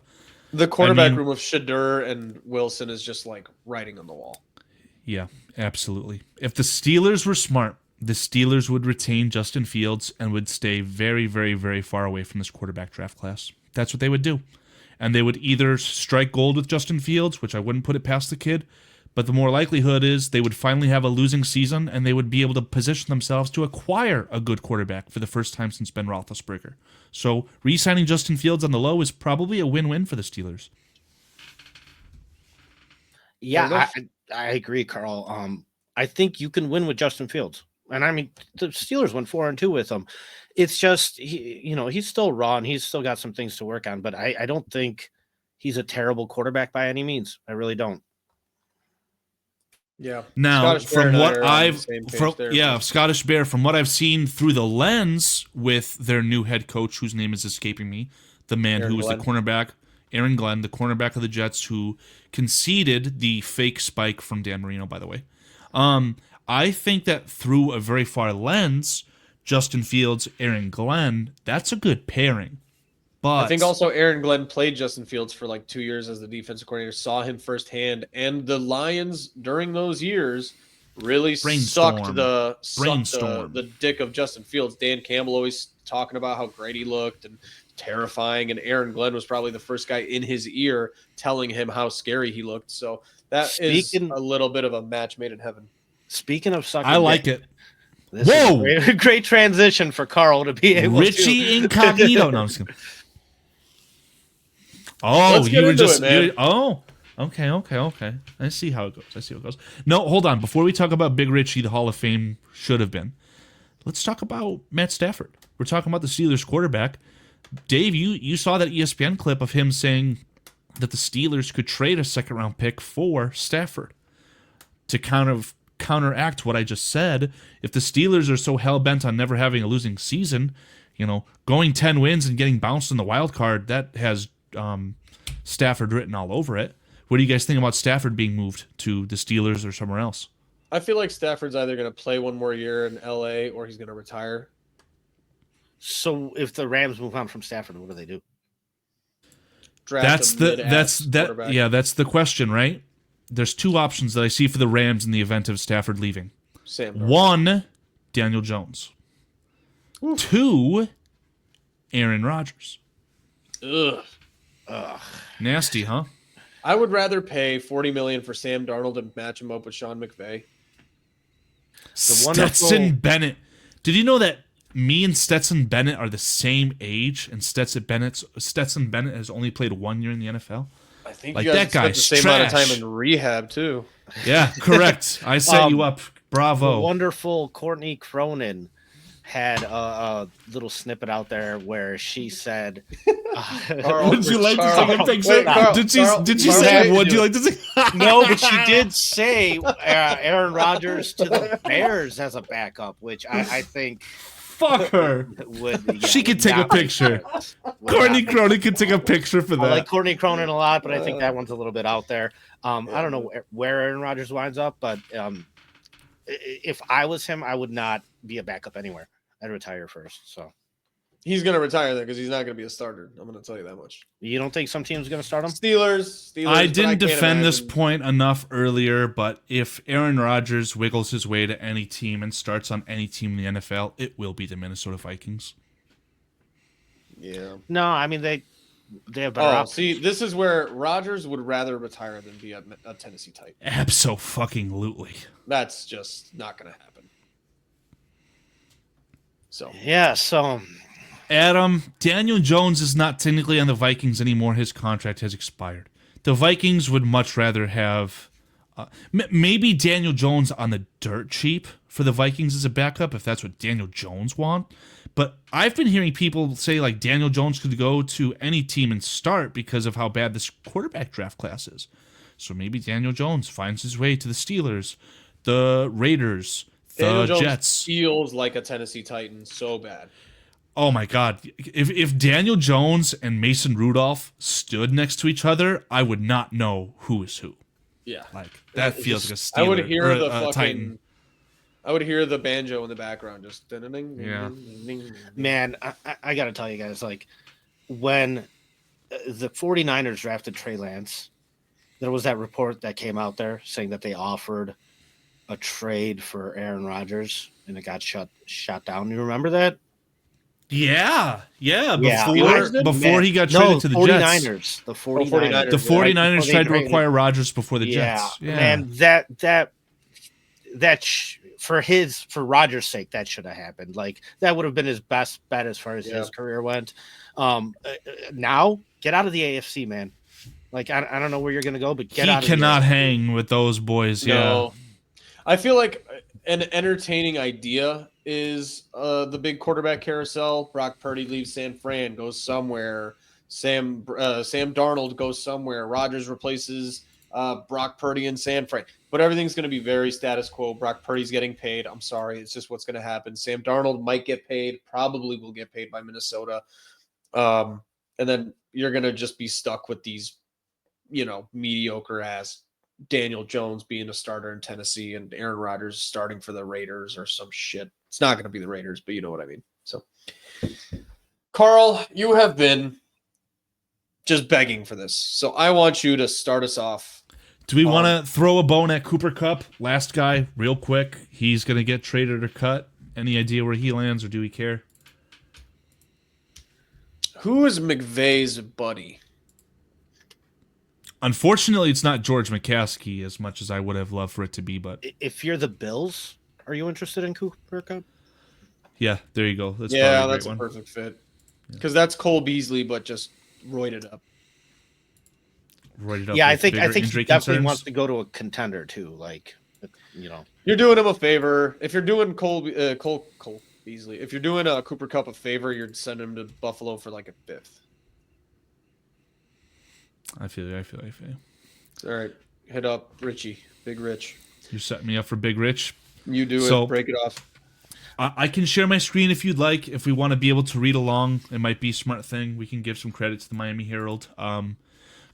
The quarterback room of Shadur and Wilson is just like writing on the wall. Yeah, absolutely. If the Steelers were smart, the Steelers would retain Justin Fields and would stay very, very, very far away from this quarterback draft class. That's what they would do. And they would either strike gold with Justin Fields, which I wouldn't put it past the kid, but the more likelihood is they would finally have a losing season and they would be able to position themselves to acquire a good quarterback for the first time since Ben Roethlisberger. So re-signing Justin Fields on the low is probably a win-win for the Steelers. Yeah, I agree, Carl. I think you can win with Justin Fields. And I mean, the Steelers went 4-2 with him. It's just, he's still raw and he's still got some things to work on, but I don't think he's a terrible quarterback by any means. I really don't. Yeah. Now, from what Scottish Bear, from what I've seen through the lens with their new head coach, whose name is escaping me, the man who was the cornerback, Aaron Glenn, the cornerback of the Jets, who conceded the fake spike from Dan Marino, by the way. I think that through a very far lens, Justin Fields, Aaron Glenn, that's a good pairing. But I think also Aaron Glenn played Justin Fields for like 2 years as the defensive coordinator, saw him firsthand, and the Lions during those years really sucked the dick of Justin Fields. Dan Campbell always talking about how great he looked and terrifying, and Aaron Glenn was probably the first guy in his ear telling him how scary he looked. So that is a little bit of a match made in heaven. Speaking of sucking, I like it. This is a great transition for Carl to be able Richie Incognito. No, I'm just kidding. Oh, you were just okay. I see how it goes. No, hold on. Before we talk about Big Richie, the Hall of Fame should have been, let's talk about Matt Stafford. We're talking about the Steelers quarterback. Dave, you saw that ESPN clip of him saying that the Steelers could trade a second-round pick for Stafford to counteract what I just said. If the Steelers are so hell-bent on never having a losing season, going 10 wins and getting bounced in the wild card, that has Stafford written all over it. What do you guys think about Stafford being moved to the Steelers or somewhere else? I feel like Stafford's either going to play one more year in LA or he's going to retire. So if the Rams move on from Stafford, what do they do? That's the question, right? There's 2 options that I see for the Rams in the event of Stafford leaving. Sam Darnold. 1, Daniel Jones. Oof. 2, Aaron Rodgers. Ugh. Nasty, huh? I would rather pay $40 million for Sam Darnold and match him up with Sean McVay. Stetson Bennett. Did you know that me and Stetson Bennett are the same age, and Stetson Bennett has only played 1 year in the NFL? I think you guys spent the same amount of time in rehab too. Yeah, correct. I set you up. Bravo. The wonderful Courtney Cronin had a little snippet out there where she said, Carl, Would you like to Carl, take a picture? wait, Carl, did she Carl, say, Carl, would you like to say? no, but she did say Aaron Rodgers to the Bears as a backup, which I think Fuck her. She could take a picture. Courtney Cronin could take a picture for that. I like Courtney Cronin a lot, but I think that one's a little bit out there. I don't know where Aaron Rodgers winds up, but if I was him, I would not be a backup anywhere. I'd retire first. So he's going to retire there because he's not going to be a starter. I'm going to tell you that much. You don't think some team's going to start him? Steelers. I didn't defend this point enough earlier, but if Aaron Rodgers wiggles his way to any team and starts on any team in the NFL, it will be the Minnesota Vikings. Yeah. No, I mean they have better options. See, this is where Rodgers would rather retire than be a Tennessee Titan. Abso-fucking-lutely. That's just not going to happen. So yeah, so Adam, Daniel Jones is not technically on the Vikings anymore. His contract has expired. The Vikings would much rather have maybe Daniel Jones on the dirt cheap for the Vikings as a backup if that's what Daniel Jones want. But I've been hearing people say like Daniel Jones could go to any team and start because of how bad this quarterback draft class is. So maybe Daniel Jones finds his way to the Steelers, the Raiders, the Daniel Jets. Jones feels like a Tennessee Titan so bad. Oh my God. If Daniel Jones and Mason Rudolph stood next to each other, I would not know who is who. Yeah. Like that feels like a Steeler. I would hear the fucking Titan. I would hear the banjo in the background just Yeah. Man, I got to tell you guys, like when the 49ers drafted Trey Lance, there was that report that came out there saying that they offered a trade for Aaron Rodgers and it got shot down. You remember that? Yeah. Yeah. Before he got traded to the 49ers, Jets. The 49ers. The 49ers right tried to acquire Rodgers before the Jets. Yeah. Man, for Rodgers' sake, that should have happened. Like that would have been his best bet as far as his career went. Now get out of the AFC, man. Like I don't know where you're gonna go, but get out. He cannot hang with those boys. No. I feel like an entertaining idea is the big quarterback carousel. Brock Purdy leaves San Fran, goes somewhere. Sam Darnold goes somewhere. Rodgers replaces Brock Purdy in San Fran. But everything's going to be very status quo. Brock Purdy's getting paid. I'm sorry. It's just what's going to happen. Sam Darnold might get paid. Probably will get paid by Minnesota. And then you're going to just be stuck with these, mediocre ass Daniel Jones being a starter in Tennessee and Aaron Rodgers starting for the Raiders or some shit. It's not going to be the Raiders, but you know what I mean. So, Carl, you have been just begging for this. So I want you to start us off. Do we want to throw a bone at Cooper Kupp? Last guy, real quick. He's going to get traded or cut. Any idea where he lands, or do we care? Who is McVay's buddy? Unfortunately, it's not George McCaskey as much as I would have loved for it to be. But if you're the Bills, are you interested in Cooper Kupp? Yeah, there you go. That's that's a perfect fit. Because that's Cole Beasley, but just roided up. Yeah, I think he definitely wants to go to a contender too. Like, you're doing him a favor if you're doing Cole Beasley. If you're doing a Cooper Kupp a favor, you're sending him to Buffalo for like a fifth. I feel you. All right, hit up Richie, Big Rich. You're setting me up for Big Rich. You do it. Break it off. I can share my screen if you'd like. If we want to be able to read along, it might be a smart thing. We can give some credit to the Miami Herald.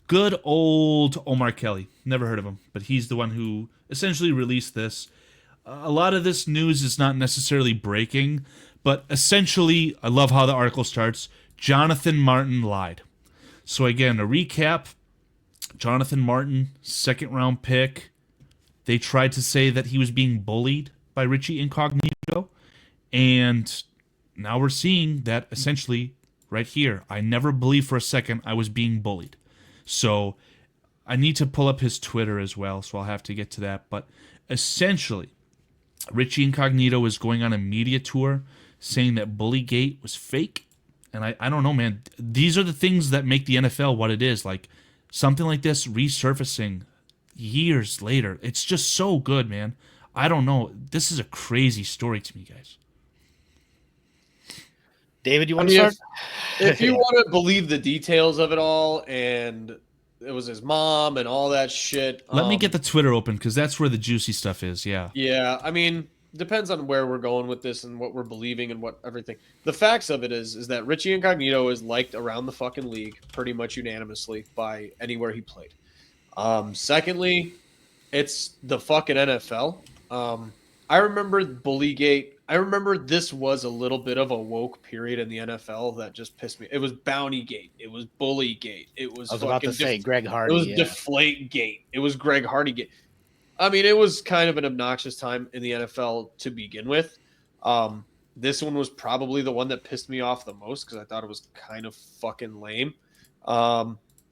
Good old Omar Kelly. Never heard of him, but he's the one who essentially released this. A lot of this news is not necessarily breaking, but essentially, I love how the article starts. Jonathan Martin lied. So again, a recap. Jonathan Martin, second-round pick. They tried to say that he was being bullied by Richie Incognito. And now we're seeing that essentially right here. I never believed for a second I was being bullied. So I need to pull up his Twitter as well, so I'll have to get to that. But essentially, Richie Incognito is going on a media tour saying that Bullygate was fake. And I don't know, man. These are the things that make the NFL what it is. Like, something like this resurfacing years later. It's just so good, man. I don't know. This is a crazy story to me, guys. David, you want mean, to start? If you want to believe the details of it all, and it was his mom and all that shit. Let me get the Twitter open because that's where the juicy stuff is. Yeah. Yeah, I mean, depends on where we're going with this and what we're believing and what everything. The facts of it is that Richie Incognito is liked around the fucking league pretty much unanimously by anywhere he played. Secondly, it's the fucking NFL. I remember Bullygate. I remember this was a little bit of a woke period in the NFL that just pissed me. It was Bountygate. It was Bullygate. It was I was about to say Greg Hardy. It was Deflategate. It was Greg Hardygate. I mean, it was kind of an obnoxious time in the NFL to begin with. This one was probably the one that pissed me off the most because I thought it was kind of fucking lame.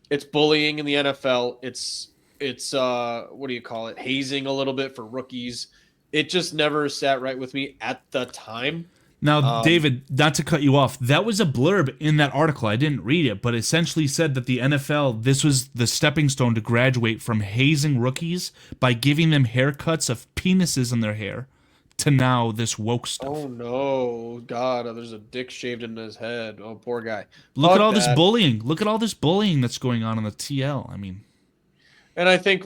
It's bullying in the NFL. It's what do you call it? Hazing a little bit for rookies. It just never sat right with me at the time. Now, David, not to cut you off, that was a blurb in that article. I didn't read it, but essentially said that the NFL, this was the stepping stone to graduate from hazing rookies by giving them haircuts of penises in their hair to now this woke stuff. Oh, no. God, there's a dick shaved in his head. Oh, poor guy. Look at all this bullying. Look at all this bullying that's going on the TL. I mean... And I think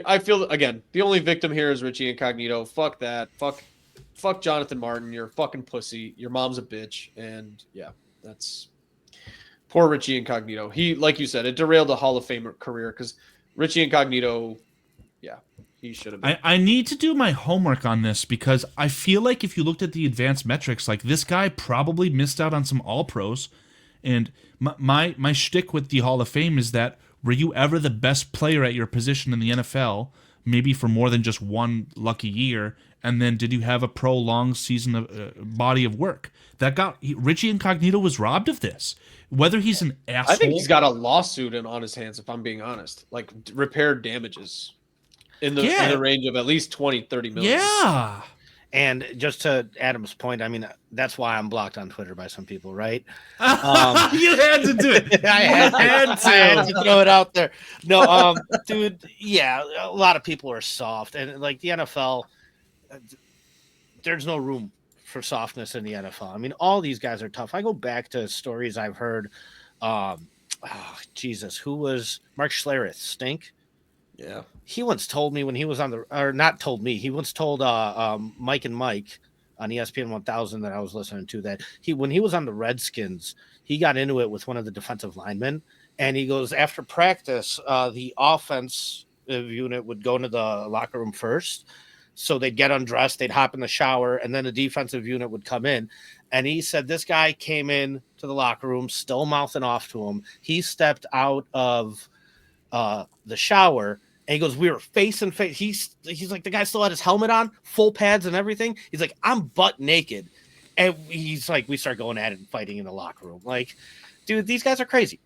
I feel, again, the only victim here is Richie Incognito. Fuck that. Fuck Jonathan Martin. You're a fucking pussy. Your mom's a bitch. And yeah, that's poor Richie Incognito. He, like you said, it derailed a Hall of Fame career because Richie Incognito, yeah, he should have been. I need to do my homework on this because I feel like if you looked at the advanced metrics, like this guy probably missed out on some All-Pros. And my shtick with the Hall of Fame is that were you ever the best player at your position in the NFL, maybe for more than just one lucky year? And then did you have a prolonged season of body of work? Richie Incognito was robbed of this. Whether he's an asshole. I think he's got a lawsuit on his hands, if I'm being honest. Like repaired damages in the range of at least 20, 30 million. Yeah. And just to Adam's point, I mean, that's why I'm blocked on Twitter by some people, right? You had to do it. I had to throw it out there. No, dude, yeah, a lot of people are soft. And like the NFL, there's no room for softness in the NFL. I mean, all these guys are tough. I go back to stories I've heard. Jesus, who was Mark Schlereth? Stink? Yeah. He once told me when he was on not told me, he once told Mike and Mike on ESPN 1000 that I was listening to that when he was on the Redskins, he got into it with one of the defensive linemen. And he goes, after practice, the offensive unit would go into the locker room first. So they'd get undressed, they'd hop in the shower, and then the defensive unit would come in. And he said this guy came in to the locker room, still mouthing off to him. He stepped out of the shower. And he goes, we were face and face. He's like, the guy still had his helmet on, full pads and everything. He's like, I'm butt naked. And he's like, we start going at it and fighting in the locker room. Like, dude, these guys are crazy.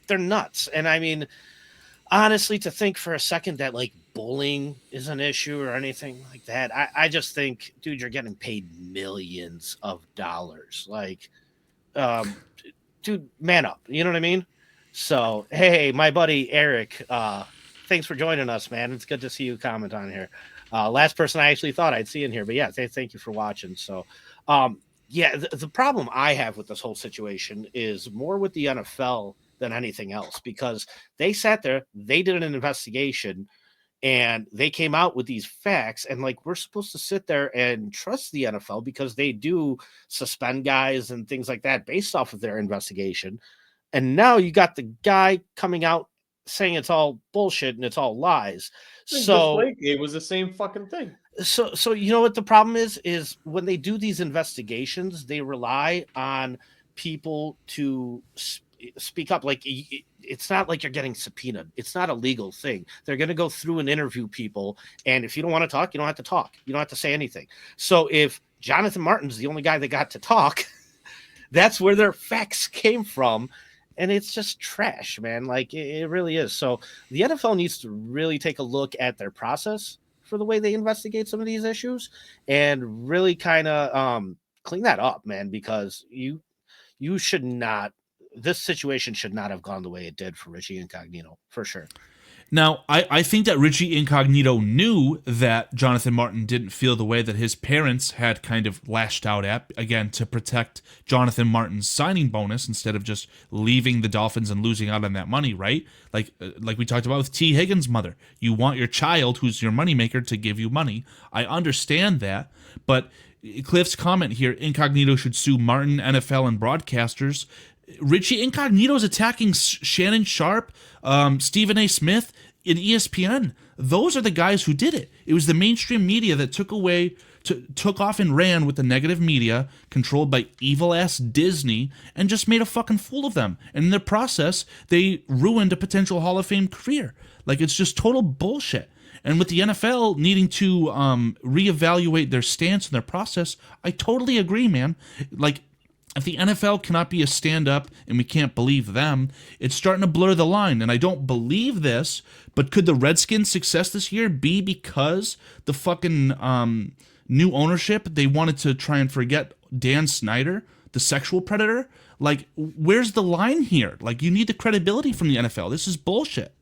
They're nuts. And I mean, honestly, to think for a second that like bullying is an issue or anything like that, I just think, dude, you're getting paid millions of dollars. Like, dude, man up. You know what I mean? So, hey, my buddy Eric, thanks for joining us, man. It's good to see you comment on here. Last person I actually thought I'd see in here, but yeah, thank you for watching. So, yeah, the problem I have with this whole situation is more with the NFL than anything else, because they sat there, they did an investigation, and they came out with these facts. And like, we're supposed to sit there and trust the NFL because they do suspend guys and things like that based off of their investigation. And now you got the guy coming out saying it's all bullshit and it's all lies. So it was the same fucking thing. So you know what the problem is when they do these investigations, they rely on people to speak up. Like, it's not like you're getting subpoenaed. It's not a legal thing. They're going to go through and interview people. And if you don't want to talk, you don't have to talk. You don't have to say anything. So if Jonathan Martin's the only guy that got to talk, that's where their facts came from. And it's just trash, man. Like, it really is. So the NFL needs to really take a look at their process for the way they investigate some of these issues and really kind of clean that up, man, because you should not this situation should not have gone the way it did for Richie Incognito, for sure. Now, I think that Richie Incognito knew that Jonathan Martin didn't feel the way that his parents had kind of lashed out at, again, to protect Jonathan Martin's signing bonus instead of just leaving the Dolphins and losing out on that money, right? Like we talked about with T. Higgins' mother. You want your child, who's your moneymaker, to give you money. I understand that, but Cliff's comment here, Incognito should sue Martin, NFL, and broadcasters. Richie Incognito's attacking Shannon Sharp, Stephen A. Smith in ESPN. Those are the guys who did it. It was the mainstream media that took off and ran with the negative media controlled by evil-ass Disney and just made a fucking fool of them. And in the process, they ruined a potential Hall of Fame career. Like, it's just total bullshit. And with the NFL needing to reevaluate their stance and their process, I totally agree, man. Like, if the NFL cannot be a stand-up and we can't believe them, it's starting to blur the line. And I don't believe this, but could the Redskins' success this year be because the fucking new ownership, they wanted to try and forget Dan Snyder, the sexual predator? Like, where's the line here? Like, you need the credibility from the NFL. This is bullshit.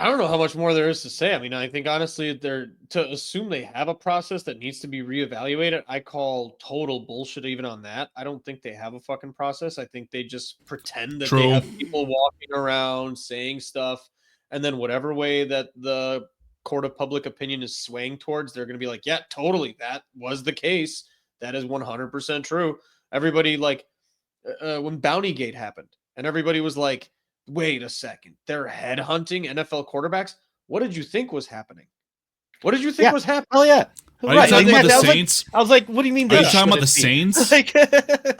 I don't know how much more there is to say. I mean, I think honestly, to assume they have a process that needs to be reevaluated, I call total bullshit even on that. I don't think they have a fucking process. I think they just pretend that they have people walking around saying stuff, and then whatever way that the court of public opinion is swaying towards, they're going to be like, yeah, totally, that was the case. That is 100% true. Everybody, like, when Bountygate happened, and everybody was like, wait a second, they're headhunting NFL quarterbacks? What did you think was happening? What did you think was happening? Oh, yeah. Are you talking about the Saints? I was like, what do you mean? Are you talking about the Saints? Like,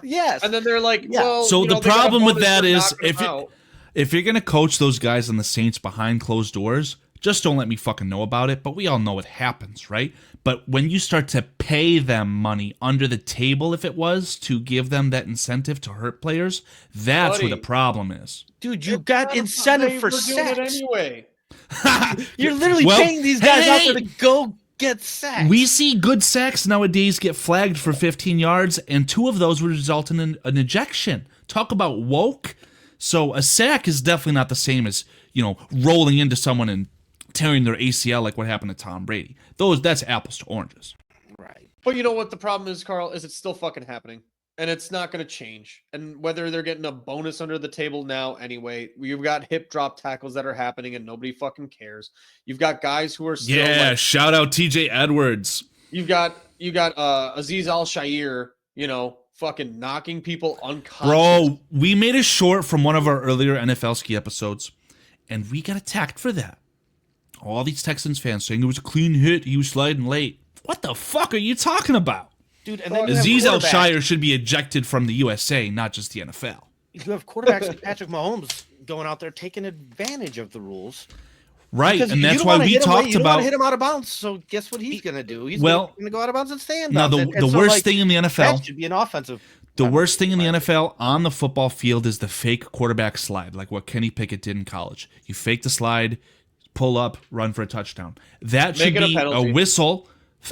yes. And then they're like, well, so the problem with that is if you're going to coach those guys on the Saints behind closed doors, just don't let me fucking know about it. But we all know it happens, right? But when you start to pay them money under the table, if it was, to give them that incentive to hurt players, that's where the problem is. Dude, you got incentive for sex. Anyway. You're literally paying these guys out there to go get sacks. We see good sacks nowadays get flagged for 15 yards, and 2 of those would result in an ejection. Talk about woke. So a sack is definitely not the same as, rolling into someone and tearing their ACL like what happened to Tom Brady. That's apples to oranges. Right. But you know what the problem is, Carl, is it's still fucking happening. And it's not going to change. And whether they're getting a bonus under the table now anyway, you've got hip drop tackles that are happening and nobody fucking cares. You've got guys who are still shout out TJ Edwards. You've got Aziz Al-Shair, fucking knocking people unconscious. Bro, we made a short from one of our earlier NFL ski episodes, and we got attacked for that. All these Texans fans saying it was a clean hit, he was sliding late. What the fuck are you talking about? Dude, and then Aziz Al-Shair should be ejected from the USA, not just the NFL. You have quarterbacks like Patrick Mahomes going out there taking advantage of the rules. Right, because and that's why we talked about... You don't want to hit him out of bounds, so guess what he's going to do? He's going to go out of bounds and stay in bounds. Now, the worst thing in the NFL... That should be an offensive... The worst thing in the NFL on the football field is the fake quarterback slide, like what Kenny Pickett did in college. You fake the slide, pull up, run for a touchdown. That should be a whistle,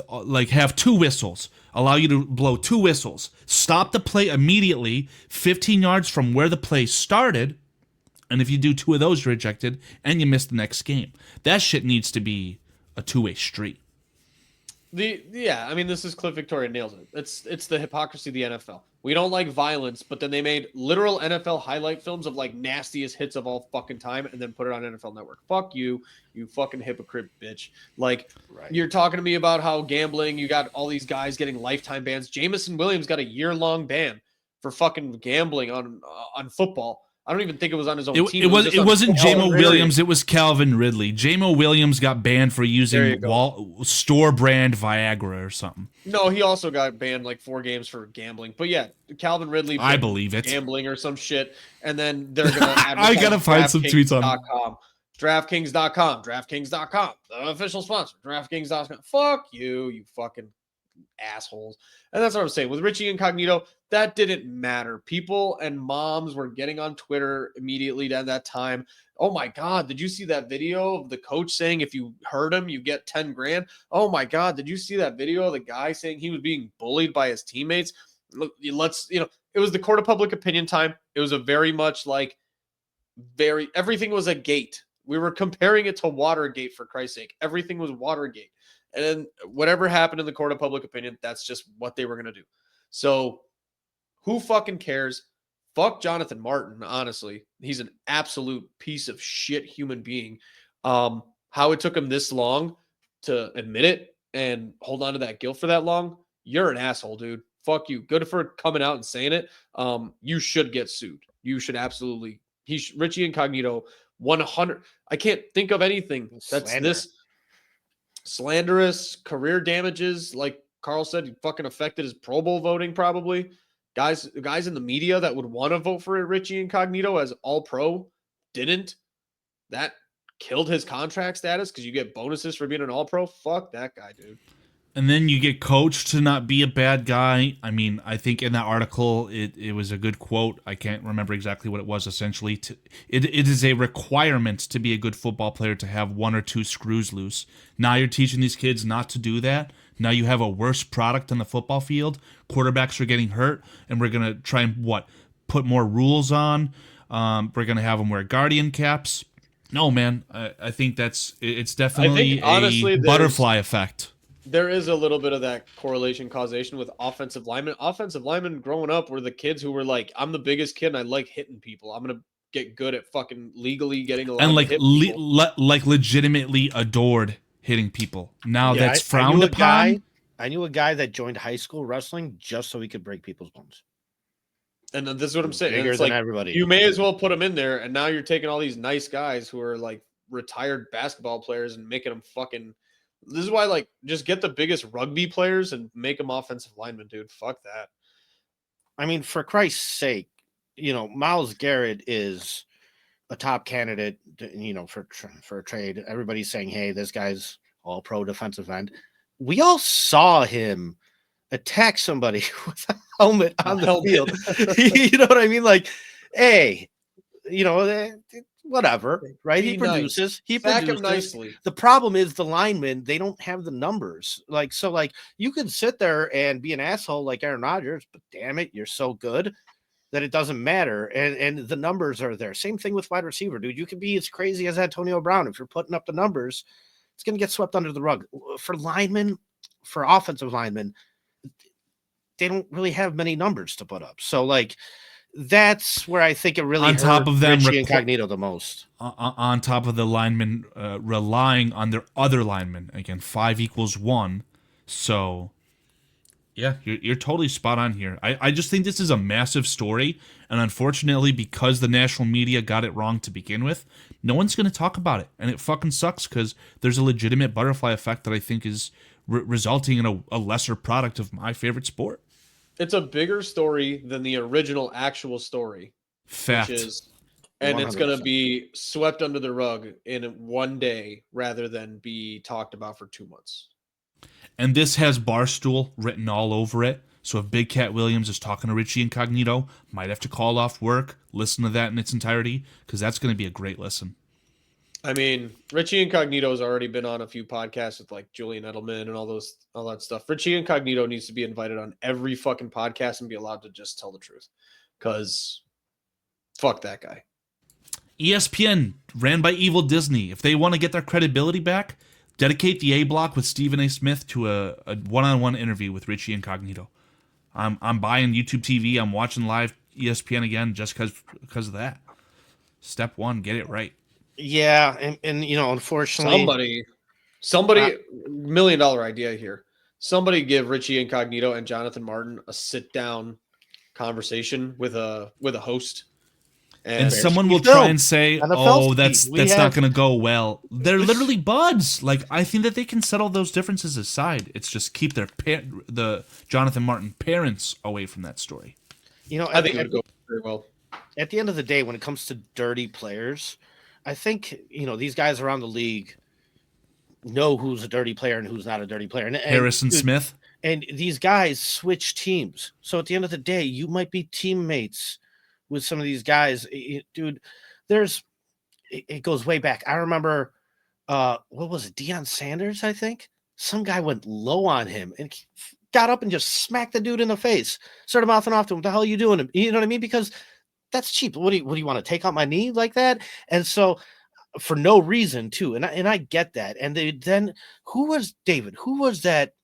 like have 2 whistles. Allow you to blow 2 whistles. Stop the play immediately, 15 yards from where the play started, and if you do 2 of those, you're ejected, and you miss the next game. That shit needs to be a 2-way street. I mean, this is Cliff Victoria nails it. It's the hypocrisy of the NFL. We don't like violence, but then they made literal NFL highlight films of like nastiest hits of all fucking time and then put it on NFL Network. Fuck you, you fucking hypocrite bitch. Like, You're talking to me about how gambling, you got all these guys getting lifetime bans. Jamison Williams got a year-long ban for fucking gambling on football. I don't even think it was on his own team. It wasn't Jamo Williams. It was Calvin Ridley. Jamo Williams got banned for using store brand Viagra or something. No, he also got banned like 4 games for gambling. But yeah, Calvin Ridley. I believe it. Gambling or some shit, and then they're gonna. I gotta find some tweets on DraftKings.com. DraftKings.com, the official sponsor. DraftKings.com. Fuck you, you fucking assholes. And that's what I'm saying with Richie Incognito. That didn't matter. People and moms were getting on Twitter immediately at that time. Oh my God, did you see that video of the coach saying if you hurt him, you get 10 grand? Oh my God, did you see that video of the guy saying he was being bullied by his teammates? let's, it was the court of public opinion time. It was a very much like everything was a gate. We were comparing it to Watergate, for Christ's sake. Everything was Watergate. And then whatever happened in the court of public opinion, that's just what they were going to do. So who fucking cares? Fuck Jonathan Martin, honestly. He's an absolute piece of shit human being. How it took him this long to admit it and hold on to that guilt for that long, you're an asshole, dude. Fuck you. Good for coming out and saying it. You should get sued. You should absolutely. Richie Incognito, 100. I can't think of anything that's this slanderous, career damages. Like Carl said, he fucking affected his Pro Bowl voting probably. Guys in the media that would want to vote for Richie Incognito as All-Pro didn't. That killed his contract status because you get bonuses for being an All-Pro. Fuck that guy, dude. And then you get coached to not be a bad guy. I mean, I think in that article, it was a good quote. I can't remember exactly what it was, essentially. It is a requirement to be a good football player to have 1 or 2 screws loose. Now you're teaching these kids not to do that. Now you have a worse product on the football field. Quarterbacks are getting hurt, and we're going to try and, put more rules on. We're going to have them wear guardian caps. No, man, I think it's definitely a butterfly effect. There is a little bit of that correlation causation with offensive linemen. Offensive linemen growing up were the kids who were like, I'm the biggest kid and I like hitting people. I'm going to get good at fucking legally getting allowed to hit people. Like legitimately adored hitting people. Now that's frowned upon. I knew a guy that joined high school wrestling just so he could break people's bones. And this is what I'm saying. Bigger it's than like, everybody. You may as well put them in there. And now you're taking all these nice guys who are like retired basketball players and making them fucking. This is why, just get the biggest rugby players and make them offensive linemen, dude. Fuck that. I mean, for Christ's sake, Myles Garrett is a top candidate, for a trade. Everybody's saying, hey, this guy's All-Pro defensive end. We all saw him attack somebody with a helmet on the field. You know what I mean? Like, hey, whatever, right? He produces. He produces. Him nicely. The problem is the linemen, they don't have the numbers. You can sit there and be an asshole like Aaron Rodgers, but damn it, you're so good that it doesn't matter. And the numbers are there. Same thing with wide receiver, dude. You can be as crazy as Antonio Brown. If you're putting up the numbers, it's going to get swept under the rug. For linemen, for offensive linemen, they don't really have many numbers to put up. So, that's where I think it really on top of them Richie Incognito the most. On top of the linemen relying on their other linemen. Again, 5 equals 1. So, yeah, you're totally spot on here. I just think this is a massive story. And unfortunately, because the national media got it wrong to begin with, no one's going to talk about it. And it fucking sucks because there's a legitimate butterfly effect that I think is resulting in a lesser product of my favorite sport. It's a bigger story than the original actual story. Fact. And 100%. It's going to be swept under the rug in one day rather than be talked about for 2 months. And this has Barstool written all over it. So if Big Cat Williams is talking to Richie Incognito, might have to call off work, listen to that in its entirety, because that's going to be a great listen. I mean, Richie Incognito has already been on a few podcasts with Julian Edelman and all that stuff. Richie Incognito needs to be invited on every fucking podcast and be allowed to just tell the truth. Because fuck that guy. ESPN, ran by Evil Disney. If they want to get their credibility back, dedicate the A block with Stephen A. Smith to a one-on-one interview with Richie Incognito. I'm buying YouTube TV. I'm watching live ESPN again just because of that. Step 1, get it right. Yeah, and unfortunately, somebody, $1 million idea here. Somebody give Richie Incognito and Jonathan Martin a sit-down conversation with a host, and someone will try and say, "Oh, that's not going to go well." They're literally buds. I think that they can settle those differences aside. It's just keep the Jonathan Martin parents away from that story. I think it would go very well. At the end of the day, when it comes to dirty players, I think, these guys around the league know who's a dirty player and who's not a dirty player. And Harrison Smith. And these guys switch teams. So at the end of the day, you might be teammates with some of these guys. Dude, it goes way back. I remember, what was it? Deion Sanders, I think. Some guy went low on him and got up and just smacked the dude in the face, started mouthing off to him, "What the hell are you doing?" You know what I mean? Because that's cheap. What do you want to take out my knee like that? And so for no reason too. And I get that. And then who was David? Who was that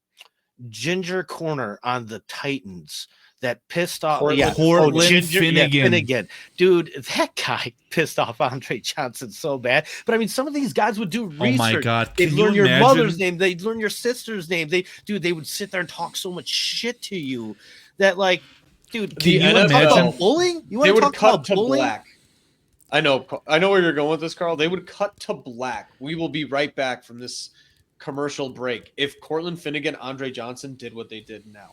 ginger corner on the Titans that pissed off? Cortland Finnegan. Finnegan. Dude, that guy pissed off Andre Johnson so bad. But I mean, some of these guys would do research. Oh my God. They'd Can learn you your imagine? mother's name. They'd learn your sister's name. They would sit there and talk so much shit to you that, like, dude, The you want to talk NFL, about bullying? You They want to would talk cut about to bullying? black. I know where you're going with this, Carl. They would cut to black. We will be right back from this commercial break if Cortland Finnegan, Andre Johnson did what they did now.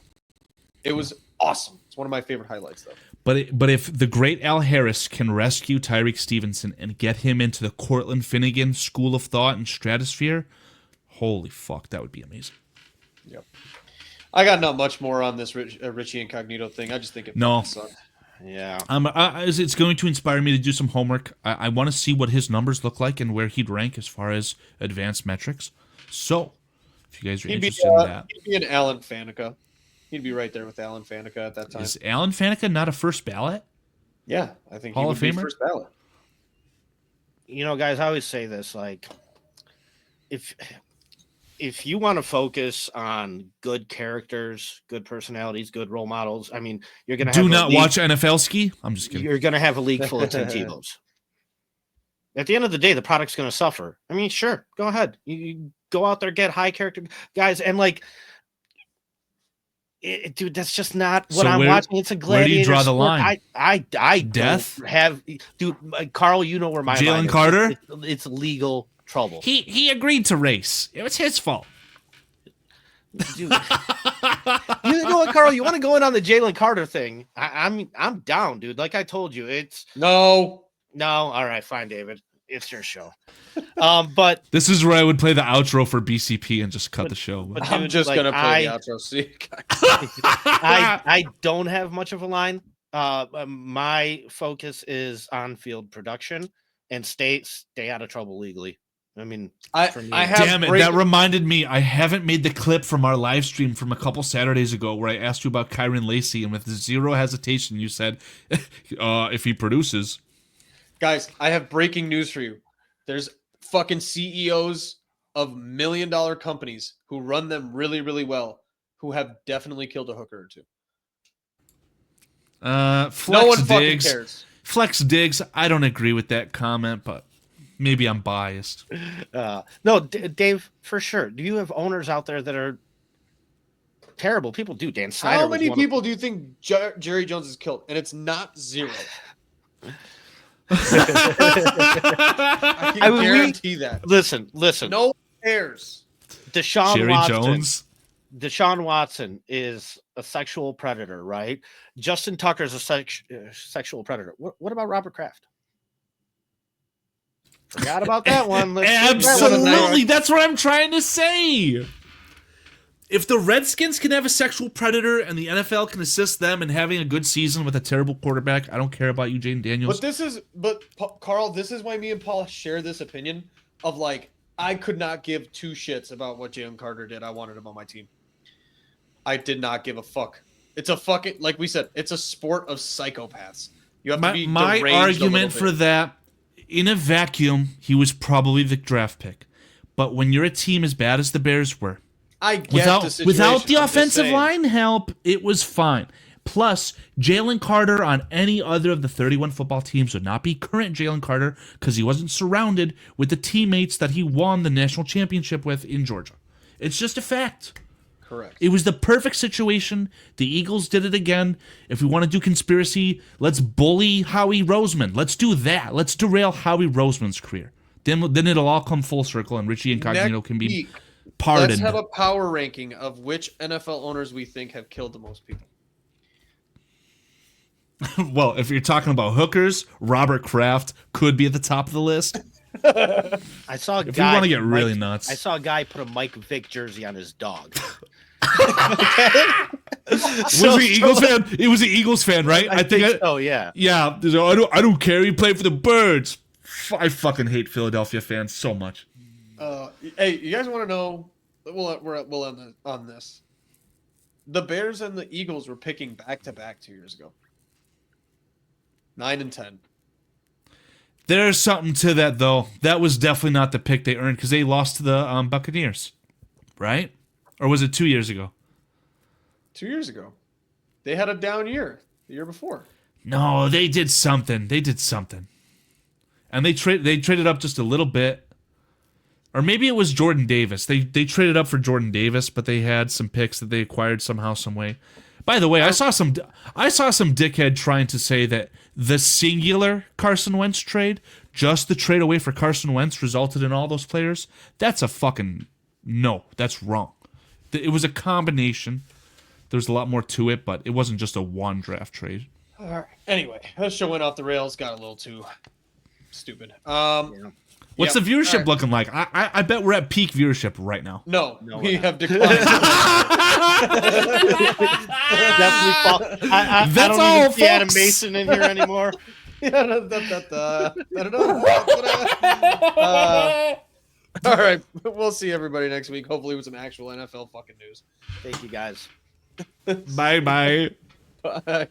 It was awesome. It's one of my favorite highlights, though. But if the great Al Harris can rescue Tyreek Stevenson and get him into the Cortland Finnegan school of thought and stratosphere, holy fuck, that would be amazing. Yep. I got not much more on this Richie Incognito thing. I just think it No. sucked. Yeah. It's going to inspire me to do some homework. I want to see what his numbers look like and where he'd rank as far as advanced metrics. So, if you guys are interested in that. He'd be an Alan Faneca. He'd be right there with Alan Faneca at that time. Is Alan Faneca not a first ballot? Yeah, I think Hall he of would be Famer? first ballot. You know, guys, I always say this, like, if you want to focus on good characters, good personalities, good role models, I mean, you're gonna Do have not watch NFL ski. I'm just kidding. You're gonna have a league full of Tim Tebows. At the end of the day, the product's gonna suffer. I mean, sure, go ahead. You go out there, get high character guys, and like, dude, that's just not what I'm watching. It's a gladiator. Where do you draw the sport. line? I Death? don't have, dude. Carl, you know where my line Jalen is. Carter? It's legal trouble. He agreed to race. It was his fault. Dude. You know what, Carl? You want to go in on the Jalen Carter thing? I'm down, dude. Like I told you, it's No. all right, fine, David. It's your show. But This is where I would play the outro for BCP and just cut the show. but I'm dude, just like, gonna play the outro. See, I don't have much of a line. My focus is on field production and stay out of trouble legally. I mean, for me, I have Damn it, that reminded me. I haven't made the clip from our live stream from a couple Saturdays ago where I asked you about Kyron Lacey, and with zero hesitation, you said, if he produces. Guys, I have breaking news for you. There's fucking CEOs of $1 million companies who run them really, really well who have definitely killed a hooker or two. Flex No one fucking Diggs. cares. Flex Diggs. I don't agree with that comment, but maybe I'm biased. no, Dave, for sure. Do you have owners out there that are terrible people? Do Dan Snyder? How was many one of- people do you think Jerry Jones has killed? And it's not zero. I can I mean, guarantee that. Listen. No one cares. Deshaun Jerry Watson. Jones. Deshaun Watson is a sexual predator, right? Justin Tucker is a sexual predator. What about Robert Kraft? Forgot about that one. Let's keep that one in there. Absolutely. That's what I'm trying to say. If the Redskins can have a sexual predator and the NFL can assist them in having a good season with a terrible quarterback, I don't care about you, Jaden Daniels. Carl, this is why me and Paul share this opinion of like, I could not give two shits about what Jalen Carter did. I wanted him on my team. I did not give a fuck. It's a fucking, like we said, it's a sport of psychopaths. You have to be my deranged a argument little for bit. that, in a vacuum, he was probably the draft pick. But when you're a team as bad as the Bears were, I get without the situation. without the I'm just offensive saying. line help, it was fine. Plus, Jalen Carter on any other of the 31 football teams would not be current Jalen Carter because he wasn't surrounded with the teammates that he won the national championship with in Georgia. It's just a fact. Correct. It was the perfect situation. The Eagles did it again. If we want to do conspiracy, let's bully Howie Roseman. Let's do that. Let's derail Howie Roseman's career. Then it'll all come full circle and Richie Incognito Next can be week, pardoned. Let's have a power ranking of which NFL owners we think have killed the most people. Well, if you're talking about hookers, Robert Kraft could be at the top of the list. I saw a If guy. we want to get put really Mike- nuts. I saw a guy put a Mike Vick jersey on his dog. Was he Eagles fan? It was an Eagles fan, right? I think so. Yeah. Yeah, I don't care. He played for the Birds. I fucking hate Philadelphia fans so much. Hey, you guys want to know? We'll end on this. The Bears and the Eagles were picking back-to-back 2 years ago. 9 and 10. There's something to that, though. That was definitely not the pick they earned because they lost to the Buccaneers, right? Or was it 2 years ago? 2 years ago. They had a down year the year before. No, they did something. They did something. And they traded up just a little bit. Or maybe it was Jordan Davis. They traded up for Jordan Davis, but they had some picks that they acquired somehow, some way. By the way, I saw some dickhead trying to say that the singular Carson Wentz trade, just the trade away for Carson Wentz, resulted in all those players. That's a fucking no. That's wrong. It was a combination. There's a lot more to it, but it wasn't just a one draft trade. All right. Anyway, that show went off the rails. Got a little too stupid. What's the viewership looking like? I bet we're at peak viewership right now. No, No, we we're not. have declined. Definitely fall. I That's don't all, even see Adam folks. Mason in here anymore. All right, we'll see everybody next week. Hopefully with some actual NFL fucking news. Thank you guys. Bye bye. Bye.